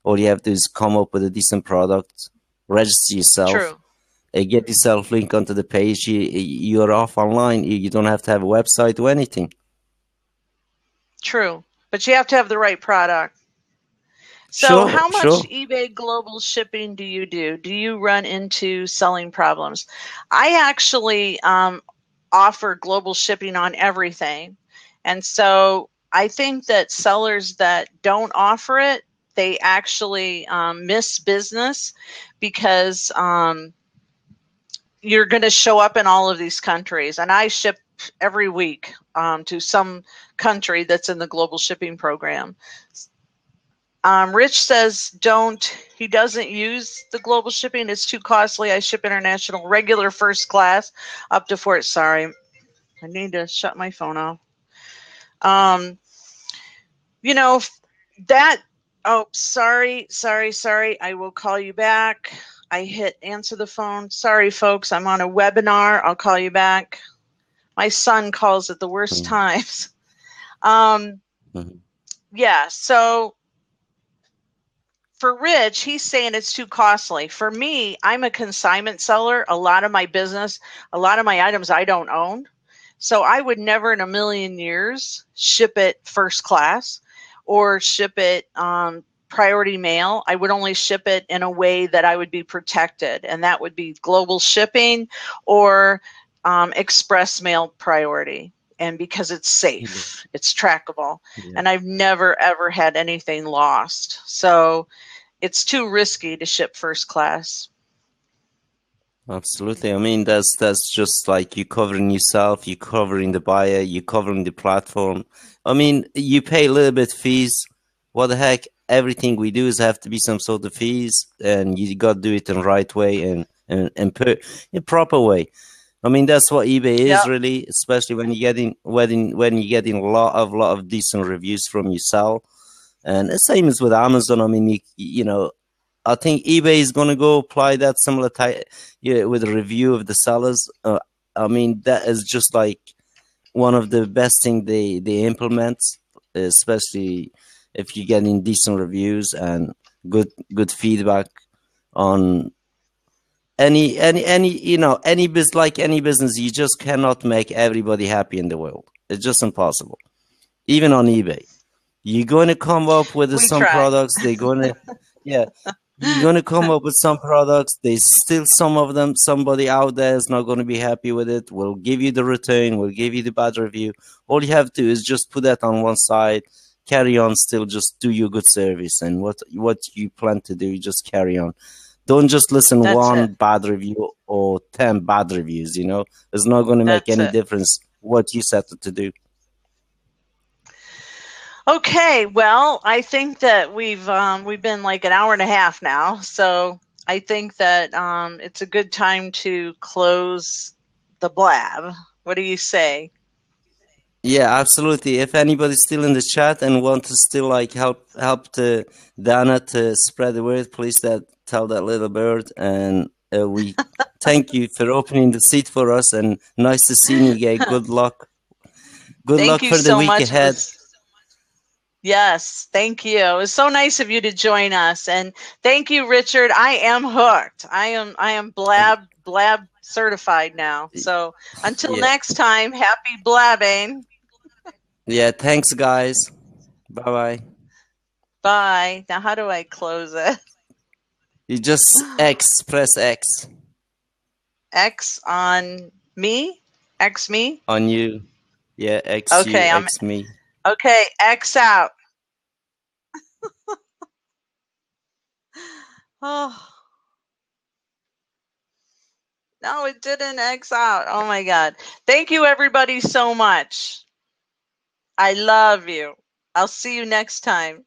All you have to do is come up with a decent product, register yourself, get yourself link onto the page. You're off online. You don't have to have a website or anything. True, but you have to have the right product. So how much eBay global shipping do you do? Do you run into selling problems? I actually offer global shipping on everything. And so I think that sellers that don't offer it, they actually miss business, because you're going to show up in all of these countries. And I ship every week to some country that's in the global shipping program. Rich says he doesn't use the global shipping. It's too costly. I ship international, regular first class up to Fort. Sorry, I need to shut my phone off. Oh, sorry. I will call you back. I hit answer the phone. Sorry, folks. I'm on a webinar. I'll call you back. My son calls at the worst times. Yeah, so for Rich, he's saying it's too costly. For me, I'm a consignment seller. A lot of my business, a lot of my items I don't own. So I would never in a million years ship it first class or ship it priority mail. I would only ship it in a way that I would be protected, and that would be global shipping or express mail priority. And because it's safe, it's trackable, and I've never ever had anything lost. So it's too risky to ship first class. Absolutely. I mean, that's just like you covering yourself, you covering the buyer, you covering the platform. I mean, you pay a little bit fees. What the heck? Everything we do is have to be some sort of fees, and you got to do it in the right way and in a proper way. I mean, that's what eBay is really, especially when you're getting a lot of decent reviews from yourself. And the same as with Amazon. I mean, you know, I think eBay is going to go apply that similar type, with a review of the sellers. I mean, that is just like one of the best thing they implement, especially if you're getting decent reviews and good feedback on any business. You just cannot make everybody happy in the world. It's just impossible, even on eBay. You're going to come up with We some try. products. They're going to, yeah, you're going to come up with some products. There's still some of them. Somebody out there is not going to be happy with it. We'll give you the return. We'll give you the bad review. All you have to do is just put that on one side. Carry on. Still, just do your good service, and what you plan to do, just carry on. Don't just listen That's one it. bad review or 10 bad reviews. You know, it's not going to make That's any it. difference what you set it to do. Okay, well, I think that we've been like an hour and a half now, so I think that it's a good time to close the blab. What do you say? Yeah, absolutely. If anybody's still in the chat and want to still like help to Danna to spread the word, please tell that little bird. And we thank you for opening the seat for us, and nice to see you again. Good luck. Good Thank luck you for the so week much. ahead. Yes, thank you. It was so nice of you to join us, and thank you, Richard. I am hooked. I am blab certified now. So until Yeah. next time, happy blabbing. Yeah, thanks guys. Bye-bye. Bye. Now how do I close it? You just press X. X on me? X me? On you. Yeah, X Okay, you, X me. Okay, X out. Oh. No, it didn't X out. Oh my God. Thank you everybody so much. I love you. I'll see you next time.